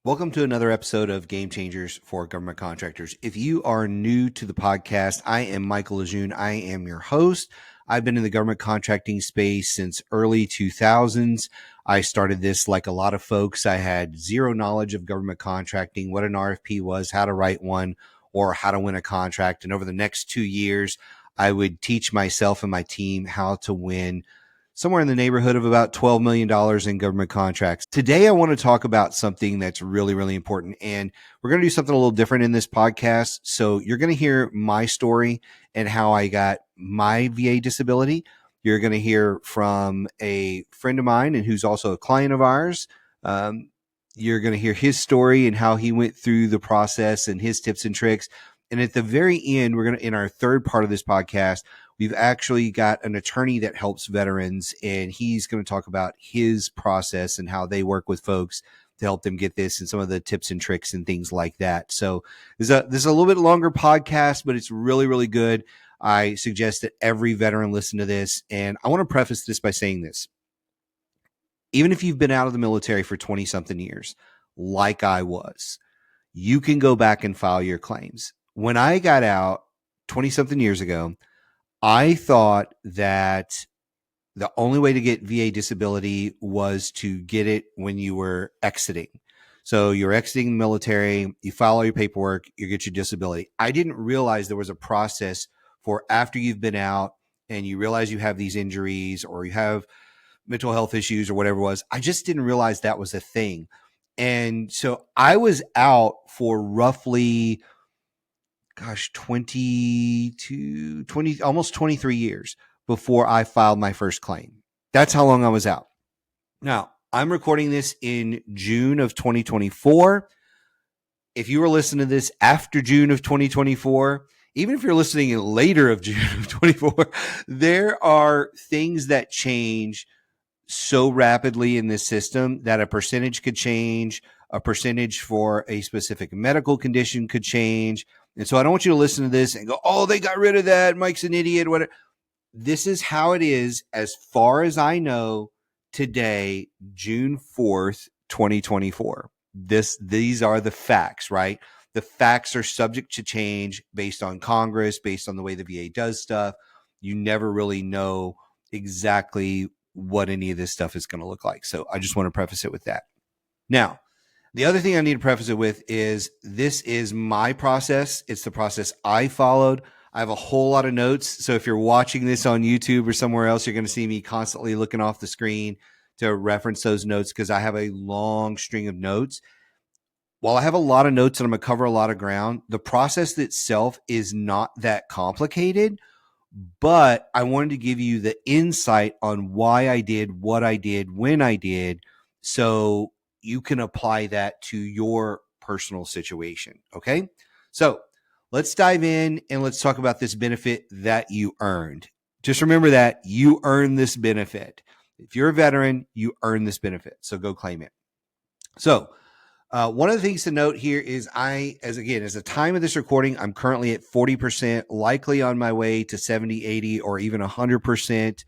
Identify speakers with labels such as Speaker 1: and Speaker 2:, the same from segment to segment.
Speaker 1: Welcome to another episode of Game Changers for Government Contractors. If you are new to the podcast, I am Michael LeJeune. I am your host. I've been in the government contracting space since early 2000s. I started this like a lot of folks. I had zero knowledge of government contracting, what an RFP was, how to write one, or how to win a contract. And over the next 2 years, I would teach myself and my team how to win somewhere in the neighborhood of about $12 million in government contracts. Today, I want to talk about something that's really, really important. And we're going to do something a little different in this podcast. So you're going to hear my story and how I got my VA disability. You're going to hear from a friend of mine and who's also a client of ours. You're going to hear his story and how he went through the process and his tips and tricks. And at the very end, we're going to, in our third part of this podcast, we've actually got an attorney that helps veterans, and he's going to talk about his process and how they work with folks to help them get this and some of the tips and tricks and things like that. So this is a little bit longer podcast, but it's really, really good. I suggest that every veteran listen to this. And I want to preface this by saying this. Even if you've been out of the military for 20 something years, like I was, you can go back and file your claims. When I got out 20 something years ago, I thought that the only way to get VA disability was to get it when you were exiting. So you're exiting the military, you file all your paperwork, you get your disability. I didn't realize there was a process for after you've been out and you realize you have these injuries or you have mental health issues or whatever it was. I just didn't realize that was a thing. And so I was out for roughly 20, almost 23 years before I filed my first claim. That's how long I was out. Now, I'm recording this in June of 2024. If you were listening to this after June of 2024, even if you're listening in later of June of 24, there are things that change so rapidly in this system that a percentage could change, a percentage for a specific medical condition could change. And so I don't want you to listen to this and go, oh, they got rid of that. Mike's an idiot. Whatever. This is how it is as far as I know today, June 4th, 2024. These are the facts, right? The facts are subject to change based on Congress, based on the way the VA does stuff. You never really know exactly what any of this stuff is going to look like. So I just want to preface it with that. Now, the other thing I need to preface it with is this is my process. It's the process I followed. I have a whole lot of notes. So if you're watching this on YouTube or somewhere else, you're going to see me constantly looking off the screen to reference those notes because I have a long string of notes. While I have a lot of notes and I'm going to cover a lot of ground, the process itself is not that complicated. But I wanted to give you the insight on why I did what I did when I did, so you can apply that to your personal situation. Okay. So let's dive in and let's talk about this benefit that you earned. Just remember that you earned this benefit. If you're a veteran, you earn this benefit. So go claim it. So one of the things to note here is as the time of this recording, I'm currently at 40%, likely on my way to 70, 80, or even 100%.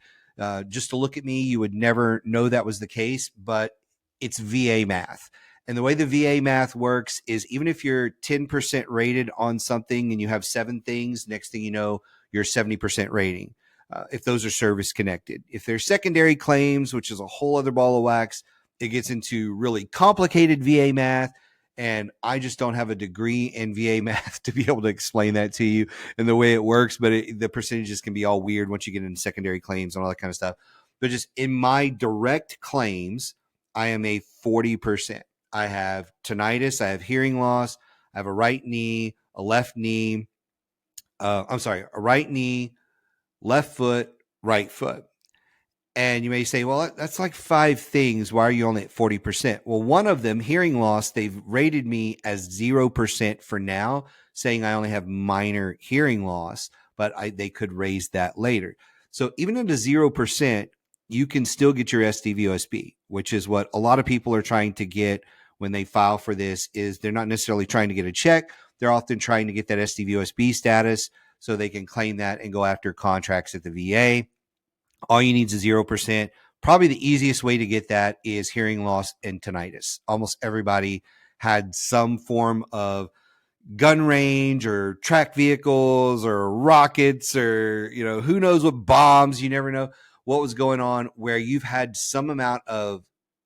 Speaker 1: Just to look at me, you would never know that was the case, but it's VA math. And the way the VA math works is even if you're 10% rated on something and you have 7 things, next thing you know, you're 70% rating. If those are service connected. If there's secondary claims, which is a whole other ball of wax, it gets into really complicated VA math, and I just don't have a degree in VA math to be able to explain that to you and the way it works, but the percentages can be all weird once you get into secondary claims and all that kind of stuff. But just in my direct claims, I am a 40%. I have tinnitus, I have hearing loss, I have a right knee, a left knee, a right knee, left foot, right foot. And you may say, well, that's like 5 things. Why are you only at 40%? Well, one of them, hearing loss, they've rated me as 0% for now, saying I only have minor hearing loss, but they could raise that later. So even at a 0%, you can still get your SDVOSB, which is what a lot of people are trying to get when they file for this. Is they're not necessarily trying to get a check. They're often trying to get that SDVOSB status so they can claim that and go after contracts at the VA. All you need is 0%. Probably the easiest way to get that is hearing loss and tinnitus. Almost everybody had some form of gun range or track vehicles or rockets or, who knows what bombs, you never know what was going on, where you've had some amount of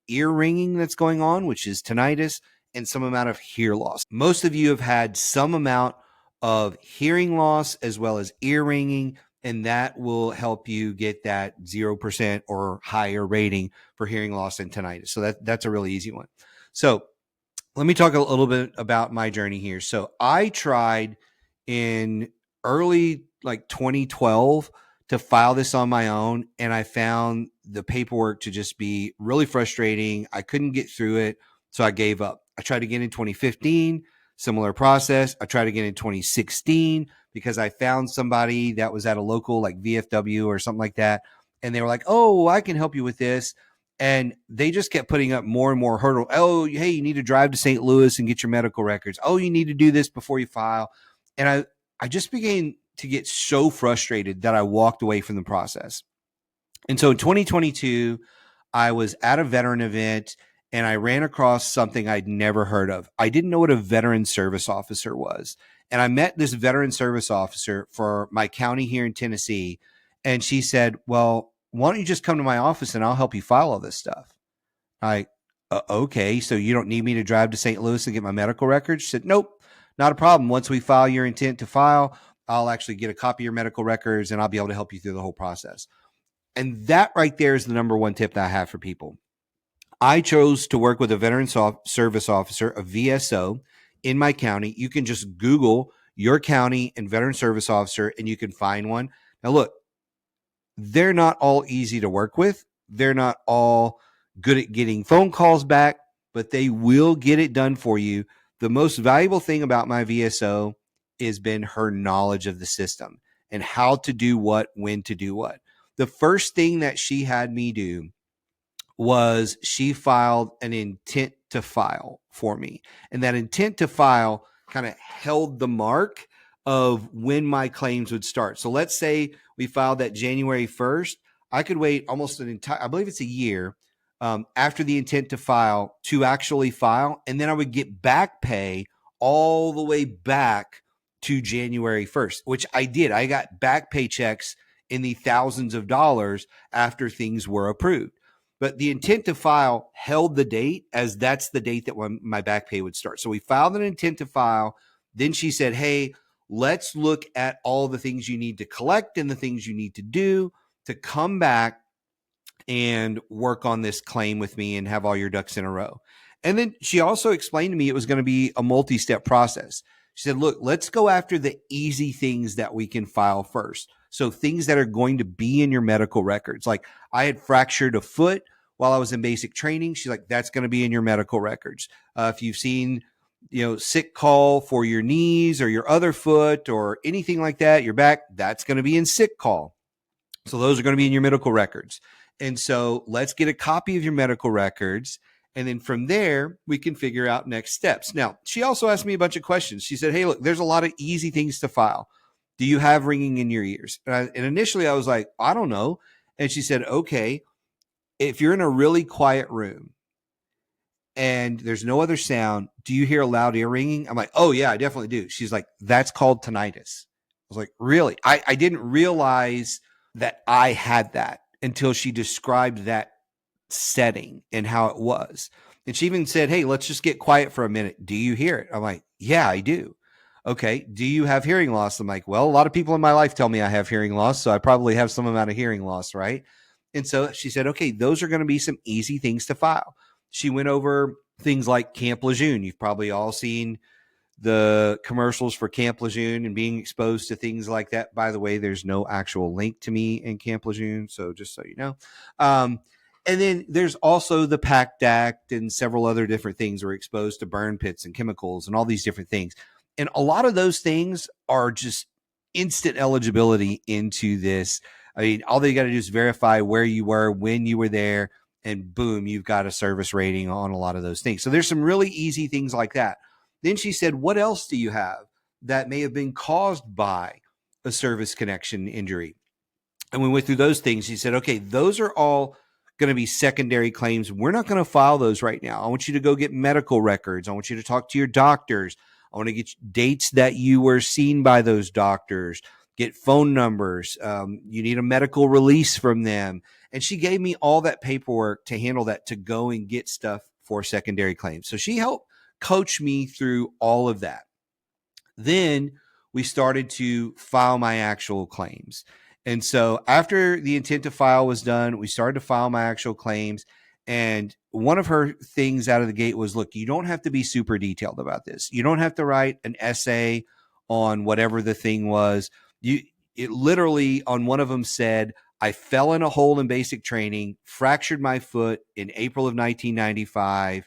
Speaker 1: ear ringing that's going on, which is tinnitus, and some amount of hear loss. Most of you have had some amount of hearing loss as well as ear ringing, and that will help you get that 0% or higher rating for hearing loss and tinnitus. So that's a really easy one. So let me talk a little bit about my journey here. So I tried in early 2012 to file this on my own, and I found the paperwork to just be really frustrating. I couldn't get through it, so I gave up. I tried again in 2015, similar process. I tried again in 2016 because I found somebody that was at a local VFW or something like that, and they were like, "Oh, I can help you with this." And they just kept putting up more and more hurdle. Oh, hey, you need to drive to St. Louis and get your medical records. Oh, you need to do this before you file. And I just began to get so frustrated that I walked away from the process. And so in 2022, I was at a veteran event and I ran across something I'd never heard of. I didn't know what a veteran service officer was. And I met this veteran service officer for my county here in Tennessee. And she said, "Well, why don't you just come to my office and I'll help you file all this stuff?" Okay, so you don't need me to drive to St. Louis and get my medical records? She said, "Nope, not a problem. Once we file your intent to file, I'll actually get a copy of your medical records and I'll be able to help you through the whole process." And that right there is the number one tip that I have for people. I chose to work with a veteran service officer, a VSO, in my county. You can just Google your county and veteran service officer and you can find one. Now, look, they're not all easy to work with. They're not all good at getting phone calls back, but they will get it done for you. The most valuable thing about my VSO has been her knowledge of the system and how to do what, when to do what. The first thing that she had me do was she filed an intent to file for me. And that intent to file kind of held the mark of when my claims would start. So let's say we filed that January 1st. I could wait almost an entire, I believe it's a year after the intent to file to actually file. And then I would get back pay all the way back to January 1st, which I did. I got back paychecks in the thousands of dollars after things were approved. But the intent to file held the date as that's the date that when my back pay would start. So we filed an intent to file. Then she said, "Hey, let's look at all the things you need to collect and the things you need to do to come back and work on this claim with me and have all your ducks in a row." And then she also explained to me it was going to be a multi-step process. She said, "Look, let's go after the easy things that we can file first. So things that are going to be in your medical records. Like I had fractured a foot while I was in basic training." She's like, "That's going to be in your medical records. If you've seen, sick call for your knees or your other foot or anything like that, your back, that's going to be in sick call. So those are going to be in your medical records. And so let's get a copy of your medical records. And then from there, we can figure out next steps." Now, she also asked me a bunch of questions. She said, "Hey, look, there's a lot of easy things to file. Do you have ringing in your ears?" And initially I was like, "I don't know." And she said, "Okay, if you're in a really quiet room and there's no other sound, do you hear a loud ear ringing?" I'm like, "Oh yeah, I definitely do." She's like, "That's called tinnitus." I was like, "Really?" I didn't realize that I had that until she described that setting and how it was. And she even said, "Hey, let's just get quiet for a minute. Do you hear it?" I'm like, "Yeah, I do." "Okay, do you have hearing loss?" I'm like, "Well, a lot of people in my life tell me I have hearing loss, so I probably have some amount of hearing loss, right?" And so she said, "Okay, those are going to be some easy things to file." She went over things like Camp Lejeune. You've probably all seen the commercials for Camp Lejeune and being exposed to things like that. By the way, there's no actual link to me in Camp Lejeune, so just so you know. And then there's also the PACT Act and several other different things. We're exposed to burn pits and chemicals and all these different things. And a lot of those things are just instant eligibility into this. I mean, all they got to do is verify where you were, when you were there, and boom, you've got a service rating on a lot of those things. So there's some really easy things like that. Then she said, "What else do you have that may have been caused by a service connection injury?" And we went through those things. She said, "Okay, those are all going to be secondary claims. We're not going to file those right now. I want you to go get medical records. I want you to talk to your doctors. I want to get dates that you were seen by those doctors, get phone numbers. You need a medical release from them. And she gave me all that paperwork to handle that, to go and get stuff for secondary claims. So she helped coach me through all of that. Then we started to file my actual claims. And so after the intent to file was done, we started to file my actual claims. And one of her things out of the gate was, look, you don't have to be super detailed about this. You don't have to write an essay on whatever the thing was. It literally, on one of them said, I fell in a hole in basic training, fractured my foot in April of 1995,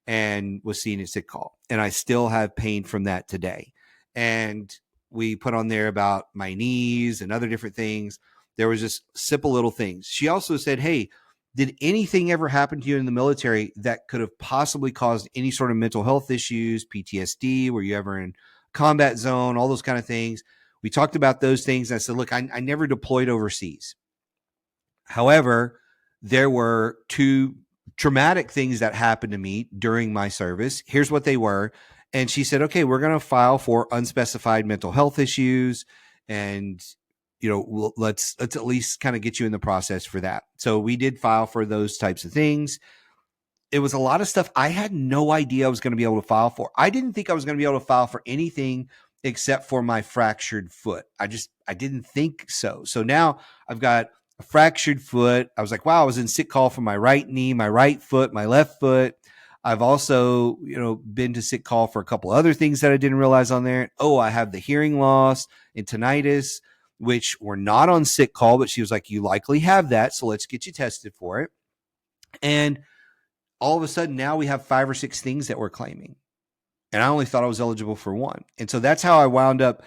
Speaker 1: and was seen at sick call. And I still have pain from that today. And we put on there about my knees and other different things. There was just simple little things. She also said, hey, did anything ever happen to you in the military that could have possibly caused any sort of mental health issues, PTSD? Were you ever in combat zone? All those kind of things. We talked about those things. I said, look, I never deployed overseas. However, there were two traumatic things that happened to me during my service. Here's what they were. And she said, okay, we're going to file for unspecified mental health issues. And, let's at least kind of get you in the process for that. So we did file for those types of things. It was a lot of stuff I had no idea I was going to be able to file for. I didn't think I was going to be able to file for anything except for my fractured foot. I didn't think so. So now I've got a fractured foot. I was like, wow, I was in sick call for my right knee, my right foot, my left foot. I've also, been to sick call for a couple other things that I didn't realize on there. Oh, I have the hearing loss and tinnitus, which were not on sick call, but she was like, you likely have that. So let's get you tested for it. And all of a sudden now we have 5 or 6 things that we're claiming. And I only thought I was eligible for one. And so that's how I wound up,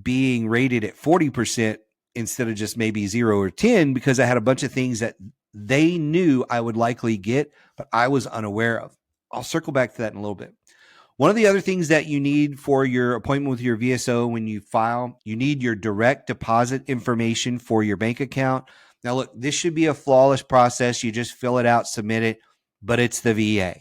Speaker 1: being rated at 40% instead of just maybe 0 or 10, because I had a bunch of things that they knew I would likely get, but I was unaware of. I'll circle back to that in a little bit. One of the other things that you need for your appointment with your VSO when you file, you need your direct deposit information for your bank account. Now, look, this should be a flawless process. You just fill it out, submit it, but it's the VA.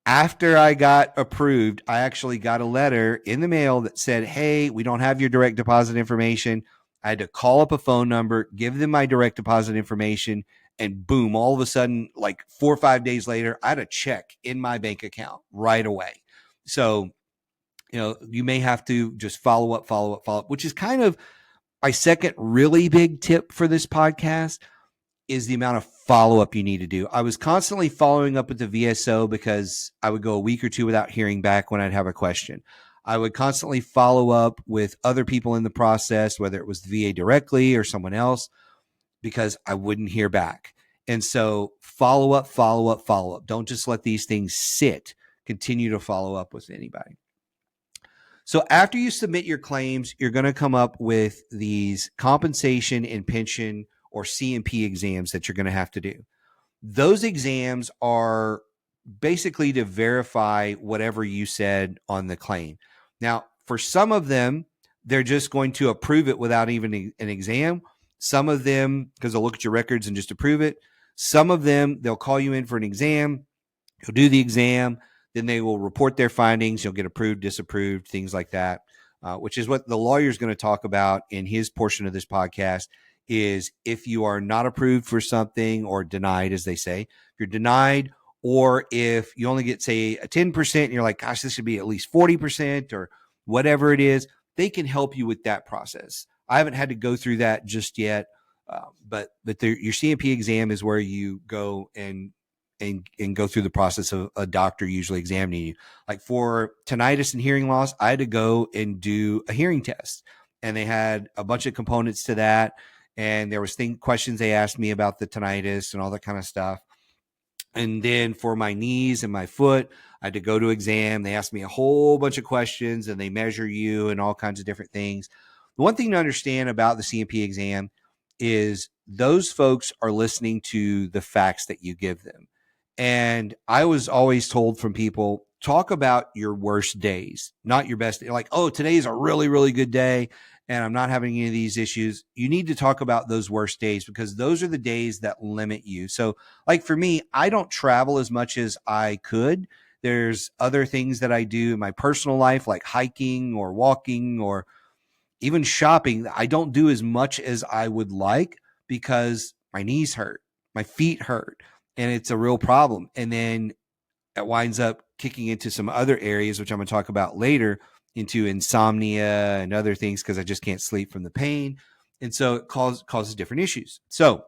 Speaker 1: After I got approved, I actually got a letter in the mail that said, hey, we don't have your direct deposit information. I had to call up a phone number, give them my direct deposit information, and boom, all of a sudden, like 4 or 5 days later, I had a check in my bank account right away. So, you may have to just follow up, which is kind of my second really big tip for this podcast, is the amount of follow-up you need to do. I was constantly following up with the VSO because I would go a week or two without hearing back when I'd have a question. I would constantly follow up with other people in the process, whether it was the VA directly or someone else, because I wouldn't hear back. And so follow up. Don't just let these things sit. Continue to follow up with anybody. So after you submit your claims, you're going to come up with these compensation and pension or C&P exams that you're going to have to do. Those exams are basically to verify whatever you said on the claim. Now, for some of them, they're just going to approve it without even an exam. Some of them, because they'll look at your records and just approve it. Some of them, they'll call you in for an exam. You'll do the exam. Then they will report their findings. You'll get approved, disapproved, things like that, which is what the lawyer is going to talk about in his portion of this podcast. Is if you are not approved for something, or denied, as they say, if you're denied, or if you only get, say, a 10% and you're like, gosh, this should be at least 40% or whatever it is, they can help you with that process. I haven't had to go through that just yet, but your C&P exam is where you go and go through the process of a doctor usually examining you. Like for tinnitus and hearing loss, I had to go and do a hearing test, and they had a bunch of components to that. And there was questions they asked me about the tinnitus and all that kind of stuff. And then for my knees and my foot, I had to go to exam. They asked me a whole bunch of questions, and they measure you and all kinds of different things. The one thing to understand about the C&P exam is those folks are listening to the facts that you give them. And I was always told from people, talk about your worst days, not your best day. Like, oh, today is a really, really good day. and I'm not having any of these issues, you need to talk about those worst days, because those are the days that limit you. So like for me, I don't travel as much as I could. There's other things that I do in my personal life, like hiking or walking or even shopping. I don't do as much as I would like because my knees hurt, my feet hurt, and it's a real problem. And then it winds up kicking into some other areas, which I'm going to talk about later, into insomnia and other things, because I just can't sleep from the pain. And so it causes different issues. So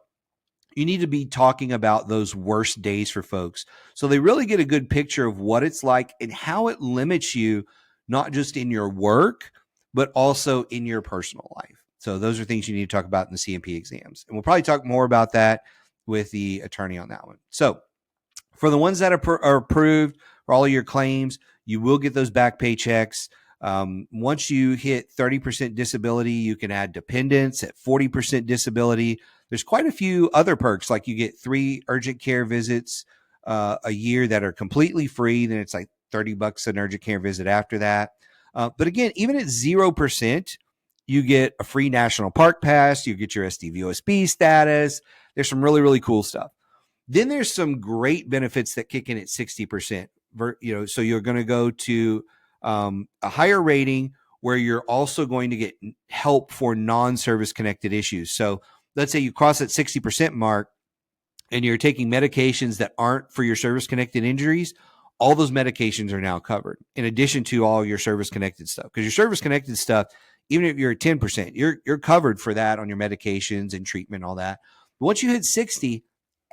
Speaker 1: you need to be talking about those worst days for folks, so they really get a good picture of what it's like and how it limits you, not just in your work, but also in your personal life. So those are things you need to talk about in the CMP exams. And we'll probably talk more about that with the attorney on that one. So for the ones that are approved for all of your claims, you will get those back paychecks. Once you hit 30% disability, you can add dependents at 40% disability. There's quite a few other perks, like you get 3 urgent care visits a year that are completely free. Then it's like $30 an urgent care visit after that. But again, even at 0%, you get a free national park pass. You get your SDVOSB status. There's some really, really cool stuff. Then there's some great benefits that kick in at 60%. So you're going to go to a higher rating where you're also going to get help for non-service connected issues. So let's say you cross that 60% mark and you're taking medications that aren't for your service connected injuries. All those medications are now covered, in addition to all your service connected stuff. Because your service connected stuff, even if you're at 10%, you're covered for that on your medications and treatment and all that. But once you hit 60,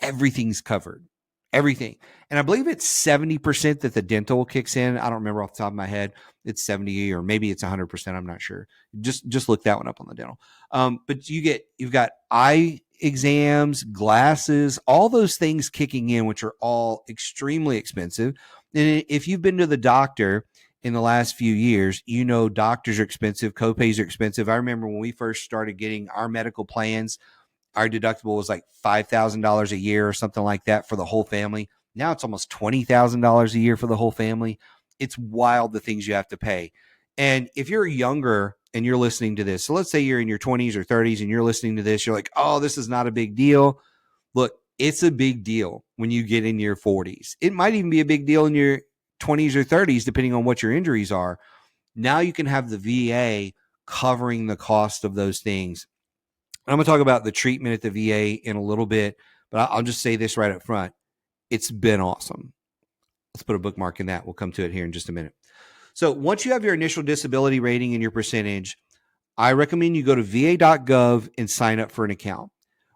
Speaker 1: everything's covered. Everything. And I believe it's 70% that the dental kicks in. I don't remember off the top of my head. It's 70 or maybe it's 100%. I'm not sure. Just look that one up on the dental. But you've got eye exams, glasses, all those things kicking in, which are all extremely expensive. And if you've been to the doctor in the last few years, you know doctors are expensive, copays are expensive. I remember when we first started getting our medical plans, our deductible was like $5,000 a year or something like that for the whole family. Now it's almost $20,000 a year for the whole family. It's wild, the things you have to pay. And if you're younger and you're listening to this, so let's say you're in your 20s or 30s and you're listening to this, you're like, oh, this is not a big deal. Look, it's a big deal when you get in your 40s. It might even be a big deal in your 20s or 30s, depending on what your injuries are. Now you can have the VA covering the cost of those things. I'm going to talk about the treatment at the VA in a little bit, but I'll just say this right up front. It's been awesome. Let's put a bookmark in that. We'll come to it here in just a minute. So once you have your initial disability rating and your percentage, I recommend you go to va.gov and sign up for an account.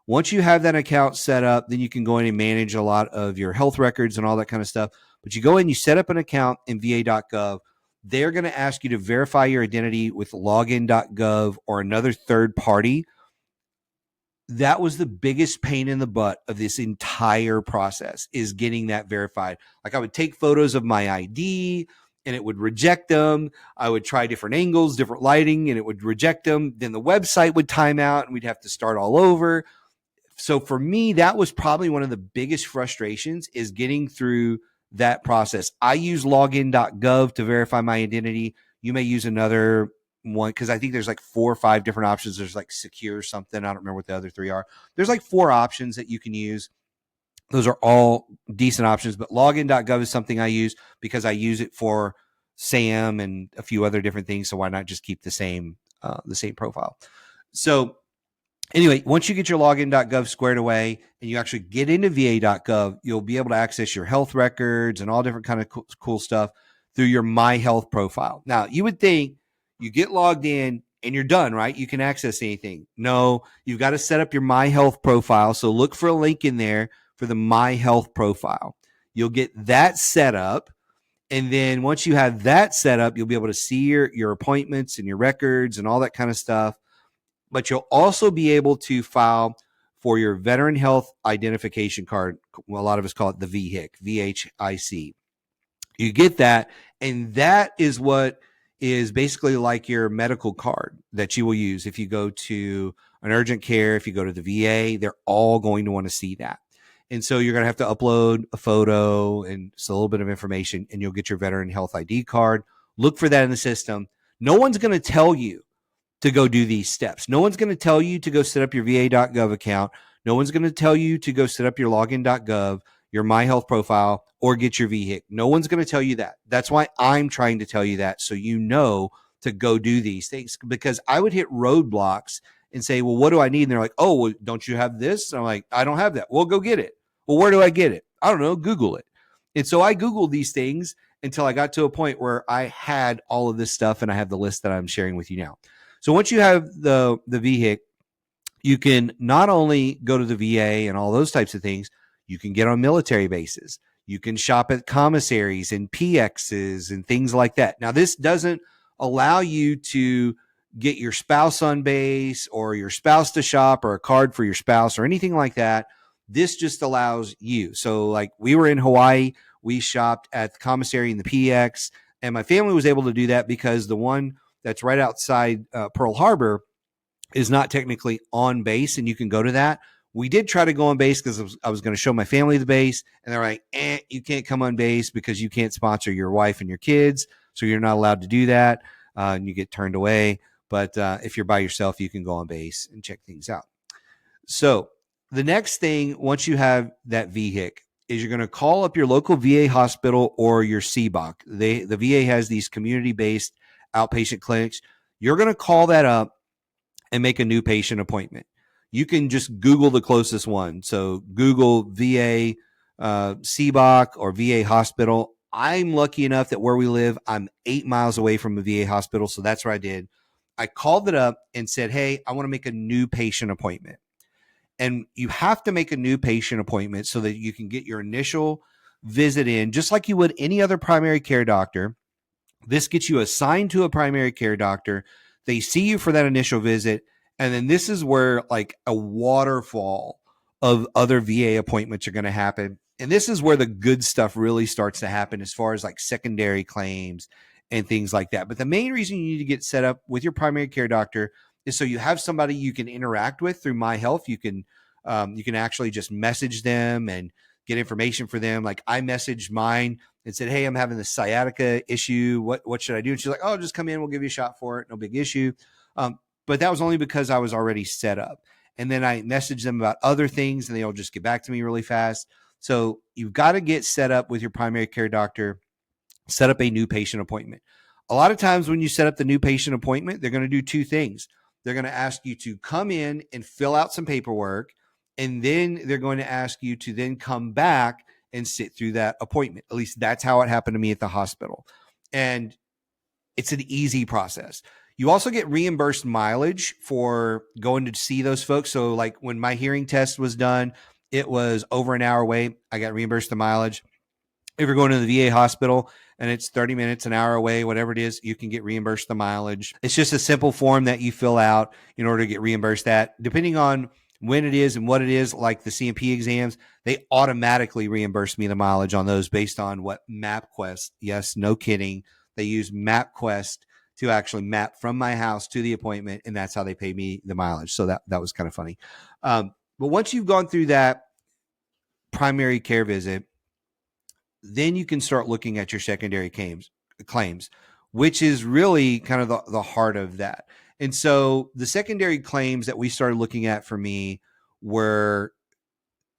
Speaker 1: Once you have that account set up, then you can go in and manage a lot of your health records and all that kind of stuff. But you go in, you set up an account in va.gov. They're going to ask you to verify your identity with login.gov or another third party. That was the biggest pain in the butt of this entire process, is getting that verified. Like I would take photos of my ID and it would reject them. I would try different angles, different lighting, and it would reject them. Then the website would time out and we'd have to start all over. So for me, that was probably one of the biggest frustrations, is getting through that process. I use login.gov to verify my identity. You may use another one, because I think there's like 4 or 5 different options. There's like secure something. I don't remember what the other 3 are. There's like 4 options that you can use. Those are all decent options, but login.gov is something I use because I use it for SAM and a few other different things. So why not just keep the same profile? So anyway, once you get your login.gov squared away and you actually get into va.gov, you'll be able to access your health records and all different kind of cool stuff through your My Health profile. Now, you would think you get logged in and you're done, right? You can access anything. No, you've got to set up your My Health profile. So look for a link in there for the My Health profile. You'll get that set up. And then once you have that set up, you'll be able to see your appointments and your records and all that kind of stuff. But you'll also be able to file for your Veteran Health Identification Card. Well, a lot of us call it the VHIC, VHIC. You get that, and that is what is basically like your medical card that you will use if you go to an urgent care, if you go to the VA. They're all going to want to see that. And so you're going to have to upload a photo and just a little bit of information, and you'll get your Veteran Health ID card. Look for that in the system. No one's going to tell you to go do these steps. No one's going to tell you to go set up your va.gov account. No one's going to tell you to go set up your login.gov, your My Health profile, or get your VHIC. No one's going to tell you that. That's why I'm trying to tell you that, so you know to go do these things, because I would hit roadblocks and say, well, what do I need? And they're like, oh, well, don't you have this? And I'm like, I don't have that. Well, go get it. Well, where do I get it? I don't know. Google it. And so I Googled these things until I got to a point where I had all of this stuff, and I have the list that I'm sharing with you now. So once you have the VHIC, you can not only go to the VA and all those types of things, you can get on military bases. You can shop at commissaries and PXs and things like that. Now, this doesn't allow you to get your spouse on base or your spouse to shop or a card for your spouse or anything like that. This just allows you. So like we were in Hawaii, we shopped at the commissary and the PX, and my family was able to do that because the one that's right outside Pearl Harbor is not technically on base, and you can go to that. We did try to go on base because I was going to show my family the base, and they're like, you can't come on base because you can't sponsor your wife and your kids, so you're not allowed to do that, and you get turned away. But if you're by yourself, you can go on base and check things out. So the next thing, once you have that VHIC, is you're going to call up your local VA hospital or your CBOC. The VA has these community-based outpatient clinics. You're going to call that up and make a new patient appointment. You can just Google the closest one. So Google VA CBOC or VA hospital. I'm lucky enough that where we live, I'm 8 miles away from a VA hospital. So that's what I did. I called it up and said, hey, I want to make a new patient appointment. And you have to make a new patient appointment so that you can get your initial visit in, just like you would any other primary care doctor. This gets you assigned to a primary care doctor. They see you for that initial visit. And then this is where like a waterfall of other VA appointments are going to happen. And this is where the good stuff really starts to happen as far as like secondary claims and things like that. But the main reason you need to get set up with your primary care doctor is so you have somebody you can interact with through My Health. You can actually just message them and get information for them. Like I messaged mine and said, hey, I'm having this sciatica issue. What should I do? And she's like, oh, just come in. We'll give you a shot for it. No big issue. But that was only because I was already set up. And then I messaged them about other things and they'll just get back to me really fast. So you've got to get set up with your primary care doctor, set up a new patient appointment. A lot of times when you set up the new patient appointment, they're going to do two things. They're going to ask you to come in and fill out some paperwork. And then they're going to ask you to then come back and sit through that appointment. At least that's how it happened to me at the hospital. And it's an easy process. You also get reimbursed mileage for going to see those folks. So like when my hearing test was done, it was over an hour away. I got reimbursed the mileage. If you're going to the VA hospital and it's 30 minutes, an hour away, whatever it is, you can get reimbursed the mileage. It's just a simple form that you fill out in order to get reimbursed that. Depending on when it is and what it is, like the CMP exams, they automatically reimburse me the mileage on those based on what MapQuest, yes, no kidding, they use MapQuest to actually map from my house to the appointment, and that's how they pay me the mileage. So that was kind of funny. But once you've gone through that primary care visit, then you can start looking at your secondary claims, which is really kind of the heart of that. And so the secondary claims that we started looking at for me were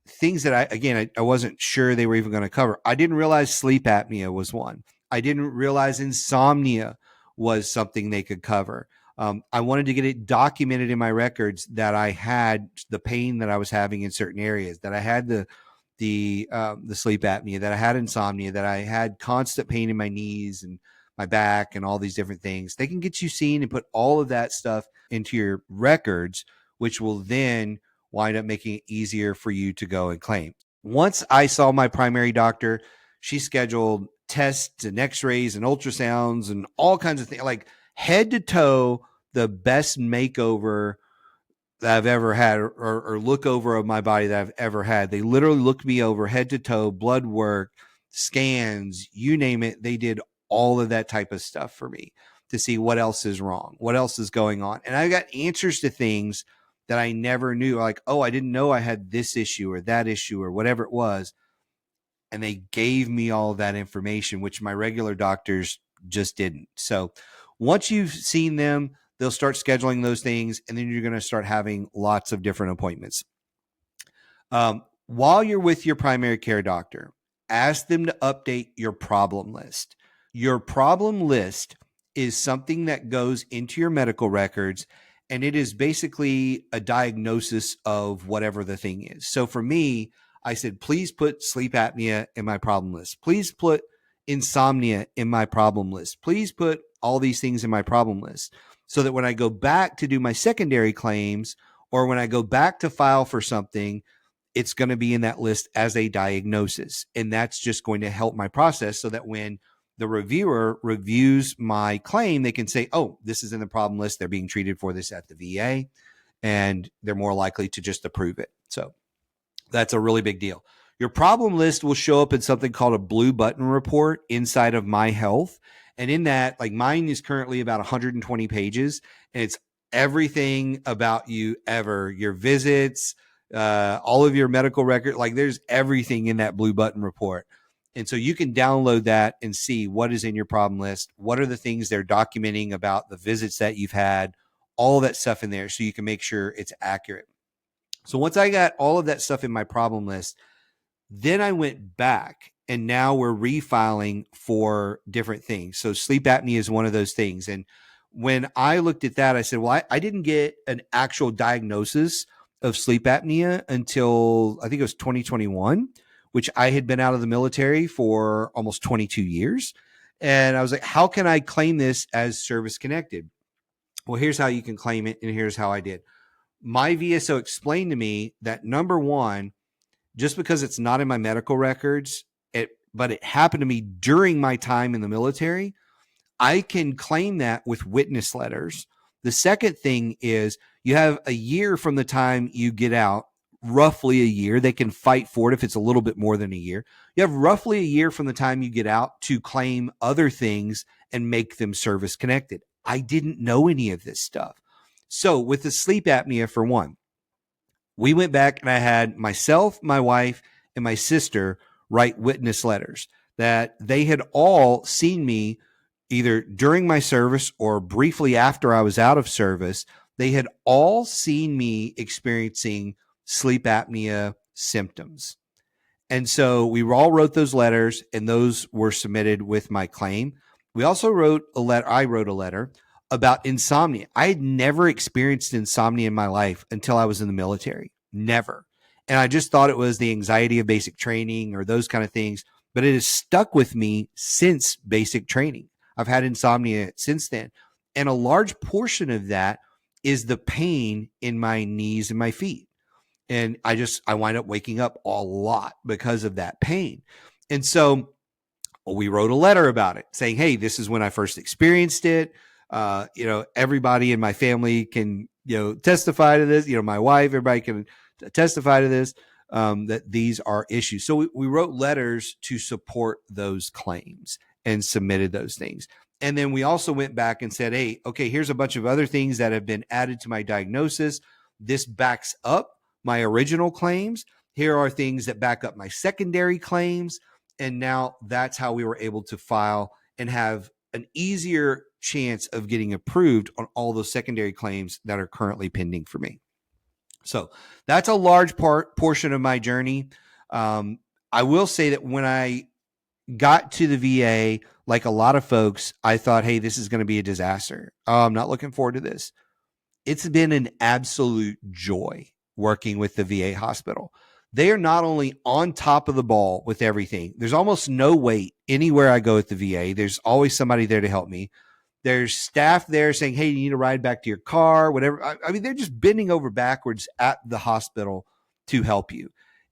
Speaker 1: things that I wasn't sure they were even going to cover. I didn't realize sleep apnea was one. I didn't realize insomnia was something they could cover. I wanted to get it documented in my records that I had the pain that I was having in certain areas, that I had the sleep apnea, that I had insomnia, that I had constant pain in my knees and my back and all these different things. They can get you seen and put all of that stuff into your records, which will then wind up making it easier for you to go and claim. Once I saw my primary doctor, she scheduled tests and x-rays and ultrasounds and all kinds of things, like head to toe, the best makeover that I've ever had or look over of my body that I've ever had. They literally looked me over head to toe, blood work, scans, you name it. They did all of that type of stuff for me to see what else is wrong, what else is going on. And I got answers to things that I never knew, like, oh, I didn't know I had this issue or that issue or whatever it was. And they gave me all of that information, which my regular doctors just didn't. So once you've seen them, they'll start scheduling those things, and then you're going to start having lots of different appointments. While you're with your primary care doctor, ask them to update your problem list. Your problem list is something that goes into your medical records, and it is basically a diagnosis of whatever the thing is. So for me, I said, please put sleep apnea in my problem list. Please put insomnia in my problem list. Please put all these things in my problem list, so that when I go back to do my secondary claims, or when I go back to file for something, it's going to be in that list as a diagnosis. And that's just going to help my process, so that when the reviewer reviews my claim, they can say, oh, this is in the problem list. They're being treated for this at the VA, and they're more likely to just approve it. So that's a really big deal. Your problem list will show up in something called a blue button report inside of My Health. And in that, like, mine is currently about 120 pages, and it's everything about you ever, your visits, all of your medical record. Like, there's everything in that blue button report. And so you can download that and see what is in your problem list. What are the things they're documenting about the visits that you've had, all of that stuff in there, so you can make sure it's accurate. So once I got all of that stuff in my problem list, then I went back, and now we're refiling for different things. So sleep apnea is one of those things. And when I looked at that, I said, well, I didn't get an actual diagnosis of sleep apnea until I think it was 2021, which I had been out of the military for almost 22 years. And I was like, how can I claim this as service connected? Well, here's how you can claim it, and here's how I did. My VSO explained to me that, number one, just because it's not in my medical records, but it happened to me during my time in the military, I can claim that with witness letters. The second thing is, you have a year from the time you get out, roughly a year. They can fight for it if it's a little bit more than a year. You have roughly a year from the time you get out to claim other things and make them service connected. I didn't know any of this stuff. So with the sleep apnea, for one, we went back, and I had myself, my wife, and my sister write witness letters that they had all seen me either during my service or briefly after I was out of service. They had all seen me experiencing sleep apnea symptoms. And so we all wrote those letters, and those were submitted with my claim. We also wrote a letter. I wrote a letter about insomnia. I had never experienced insomnia in my life until I was in the military. Never. And I just thought it was the anxiety of basic training or those kind of things, but it has stuck with me since basic training. I've had insomnia since then. And a large portion of that is the pain in my knees and my feet. And I wind up waking up a lot because of that pain. And so we wrote a letter about it saying, hey, this is when I first experienced it. Everybody in my family can, testify to this. My wife, everybody can testify to this, that these are issues. So we wrote letters to support those claims and submitted those things. And then we also went back and said, hey, okay, here's a bunch of other things that have been added to my diagnosis. This backs up my original claims. Here are things that back up my secondary claims. And now that's how we were able to file and have an easier chance of getting approved on all those secondary claims that are currently pending for me. So that's a large portion of my journey. I will say that when I got to the VA, like a lot of folks, I thought, hey, this is going to be a disaster. I'm not looking forward to this. It's been an absolute joy working with the VA hospital. They are not only on top of the ball with everything. There's almost no wait anywhere I go at the VA. There's always somebody there to help me. There's staff there saying, hey, you need to ride back to your car, whatever. I mean, they're just bending over backwards at the hospital to help you.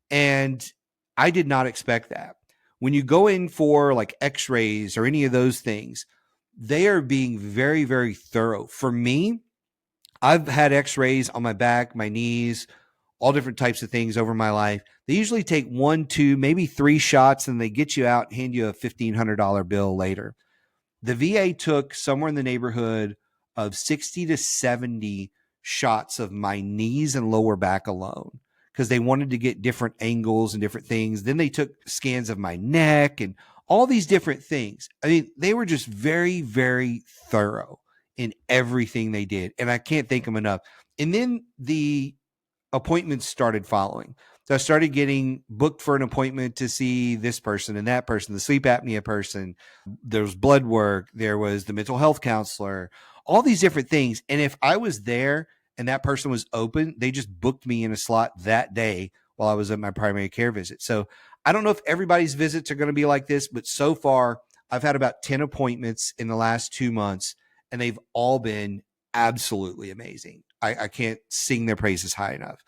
Speaker 1: And I did not expect that. When you go in for like x-rays or any of those things, they are being very, very thorough. For me, I've had x-rays on my back, my knees, all different types of things over my life. They usually take 1, 2, maybe 3 shots, and they get you out and hand you a $1,500 bill later. The VA took somewhere in the neighborhood of 60 to 70 shots of my knees and lower back alone, because they wanted to get different angles and different things. Then they took scans of my neck and all these different things. I mean, they were just very, very thorough in everything they did. And I can't thank them enough. And then the appointments started following. So I started getting booked for an appointment to see this person and that person, the sleep apnea person. There was blood work. There was the mental health counselor, all these different things. And if I was there and that person was open, they just booked me in a slot that day while I was at my primary care visit. So I don't know if everybody's visits are going to be like this, but so far I've had about 10 appointments in the last 2 months, and they've all been absolutely amazing. I can't sing their praises high enough.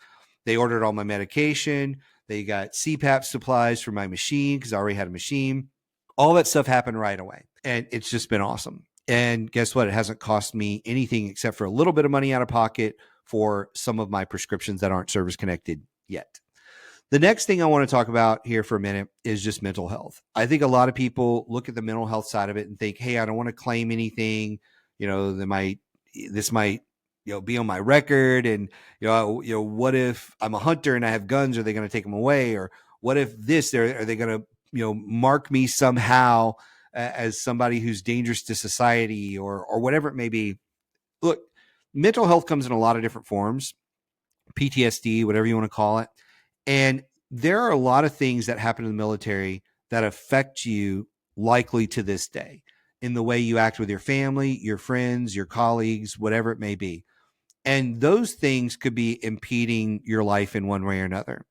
Speaker 1: They ordered all my medication. They got CPAP supplies for my machine because I already had a machine. All that stuff happened right away. And it's just been awesome. And guess what? It hasn't cost me anything except for a little bit of money out of pocket for some of my prescriptions that aren't service connected yet. The next thing I want to talk about here for a minute is just mental health. I think a lot of people look at the mental health side of it and think, hey, I don't want to claim anything. This might be on my record. And, what if I'm a hunter and I have guns? Are they going to take them away? Or what if are they going to, mark me somehow as somebody who's dangerous to society or whatever it may be? Look, mental health comes in a lot of different forms, PTSD, whatever you want to call it. And there are a lot of things that happen in the military that affect you likely to this day in the way you act with your family, your friends, your colleagues, whatever it may be. And those things could be impeding your life in one way or another.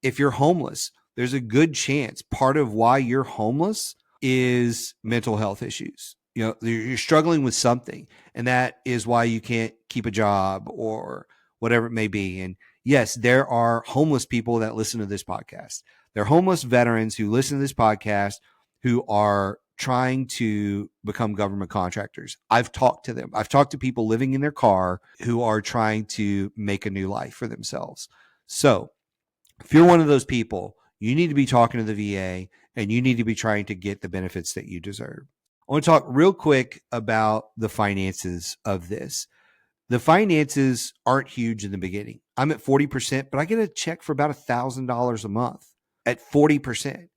Speaker 1: If you're homeless, there's a good chance part of why you're homeless is mental health issues. You're struggling with something, and that is why you can't keep a job or whatever it may be. And yes, there are homeless people that listen to this podcast. They're homeless veterans who listen to this podcast who are trying to become government contractors. I've talked to them. I've talked to people living in their car who are trying to make a new life for themselves. So if you're one of those people, you need to be talking to the VA and you need to be trying to get the benefits that you deserve. I want to talk real quick about the finances of this. The finances aren't huge in the beginning. I'm at 40%, but I get a check for about $1,000 a month at 40%.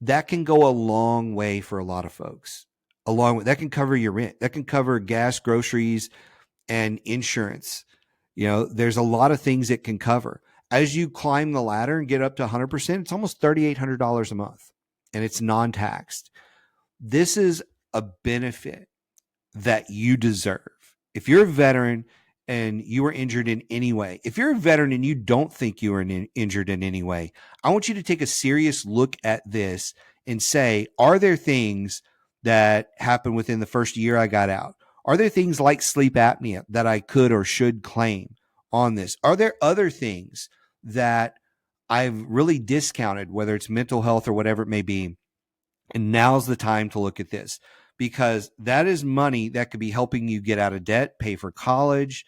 Speaker 1: That can go a long way for a lot of folks. That can cover your rent. That can cover gas, groceries, and insurance. There's a lot of things it can cover. As you climb the ladder and get up to 100%, it's almost $3,800 a month, and it's non-taxed. This is a benefit that you deserve. If you're a veteran and you were injured in any way, if you're a veteran and you don't think you were injured in any way, I want you to take a serious look at this and say, are there things that happened within the first year I got out? Are there things like sleep apnea that I could or should claim on this? Are there other things that I've really discounted, whether it's mental health or whatever it may be? And now's the time to look at this, because that is money that could be helping you get out of debt, pay for college,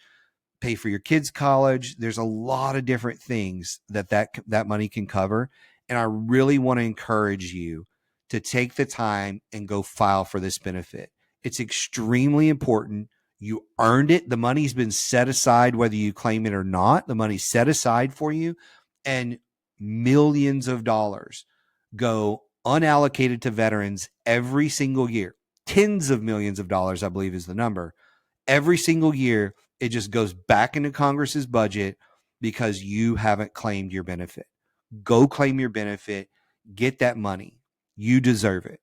Speaker 1: pay for your kids' college. There's a lot of different things that money can cover. And I really want to encourage you to take the time and go file for this benefit. It's extremely important. You earned it. The money's been set aside, whether you claim it or not. The money's set aside for you, and millions of dollars go unallocated to veterans every single year. Tens of millions of dollars, I believe, is the number. Every single year, it just goes back into Congress's budget because you haven't claimed your benefit. Go claim your benefit. Get that money. You deserve it.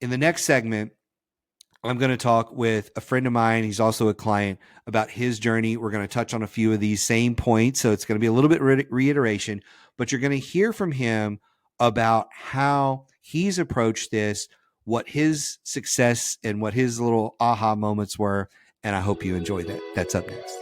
Speaker 1: In the next segment, I'm going to talk with a friend of mine. He's also a client about his journey. We're going to touch on a few of these same points. So it's going to be a little bit reiteration, but you're going to hear from him about how he's approached this, what his success and what his little aha moments were. And I hope you enjoy that. That's up next.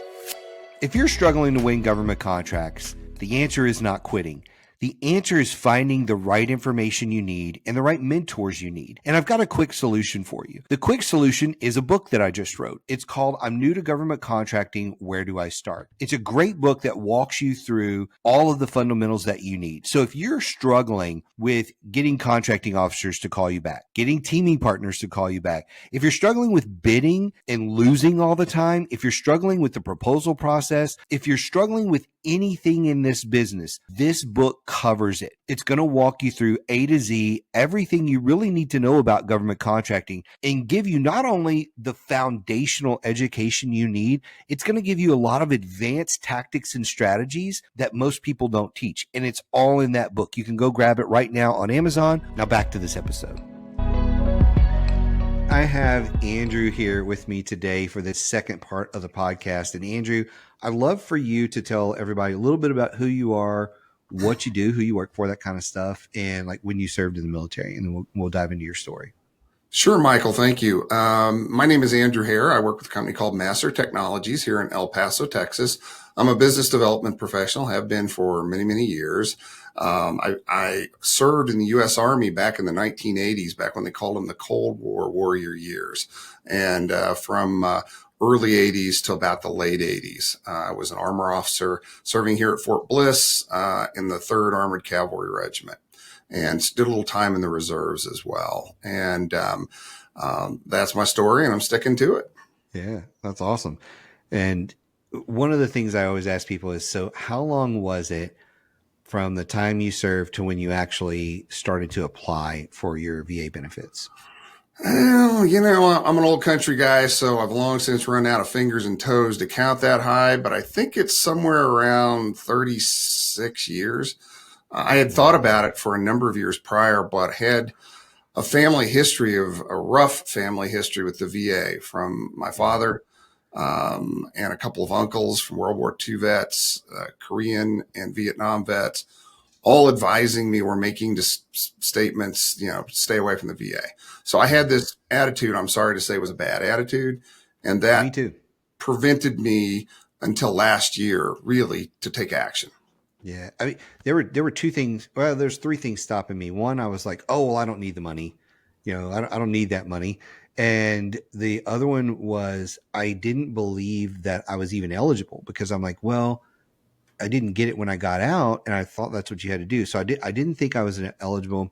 Speaker 1: If you're struggling to win government contracts, the answer is not quitting. The answer is finding the right information you need and the right mentors you need. And I've got a quick solution for you. The quick solution is a book that I just wrote. It's called I'm New to Government Contracting, Where Do I Start? It's a great book that walks you through all of the fundamentals that you need. So if you're struggling with getting contracting officers to call you back, getting teaming partners to call you back, if you're struggling with bidding and losing all the time, if you're struggling with the proposal process, if you're struggling with anything in this business, this book book covers it. It's going to walk you through A to Z, everything you really need to know about government contracting, and give you not only the foundational education you need, it's going to give you a lot of advanced tactics and strategies that most people don't teach. And it's all in that book. You can go grab it right now on Amazon. Now back to this episode. I have Andrew here with me today for this second part of the podcast. And Andrew, I'd love for you to tell everybody a little bit about who you are, what you do, who you work for, that kind of stuff, and like when you served in the military. And then we'll dive into your story.
Speaker 2: Sure, Michael. Thank you. My name is Andrew Hare. I work with a company called Master Technologies here in El Paso, Texas. I'm a business development professional, have been for many, many years. I served in the U.S. Army back in the 1980s, back when they called them the Cold War warrior years. And from early 80s to about the late 80s, I was an armor officer serving here at Fort Bliss in the 3rd Armored Cavalry Regiment. And did a little time in the reserves as well. And that's my story, and I'm sticking to it.
Speaker 1: Yeah, that's awesome. And one of the things I always ask people is, so how long was it from the time you served to when you actually started to apply for your VA benefits?
Speaker 2: Well, I'm an old country guy, so I've long since run out of fingers and toes to count that high, but I think it's somewhere around 36 years. I had thought about it for a number of years prior, but had a rough family history with the VA from my father and a couple of uncles from World War II vets, Korean and Vietnam vets, all advising me or making statements, stay away from the VA. So I had this attitude, I'm sorry to say it was a bad attitude, and that
Speaker 1: Me too.
Speaker 2: prevented me until last year really to take action.
Speaker 1: Yeah. I mean, there were two things. Well, there's three things stopping me. One, I was like, oh, well, I don't need the money. I don't need that money. And the other one was I didn't believe that I was even eligible because I'm like, well, I didn't get it when I got out, and I thought that's what you had to do. So I didn't think I was eligible.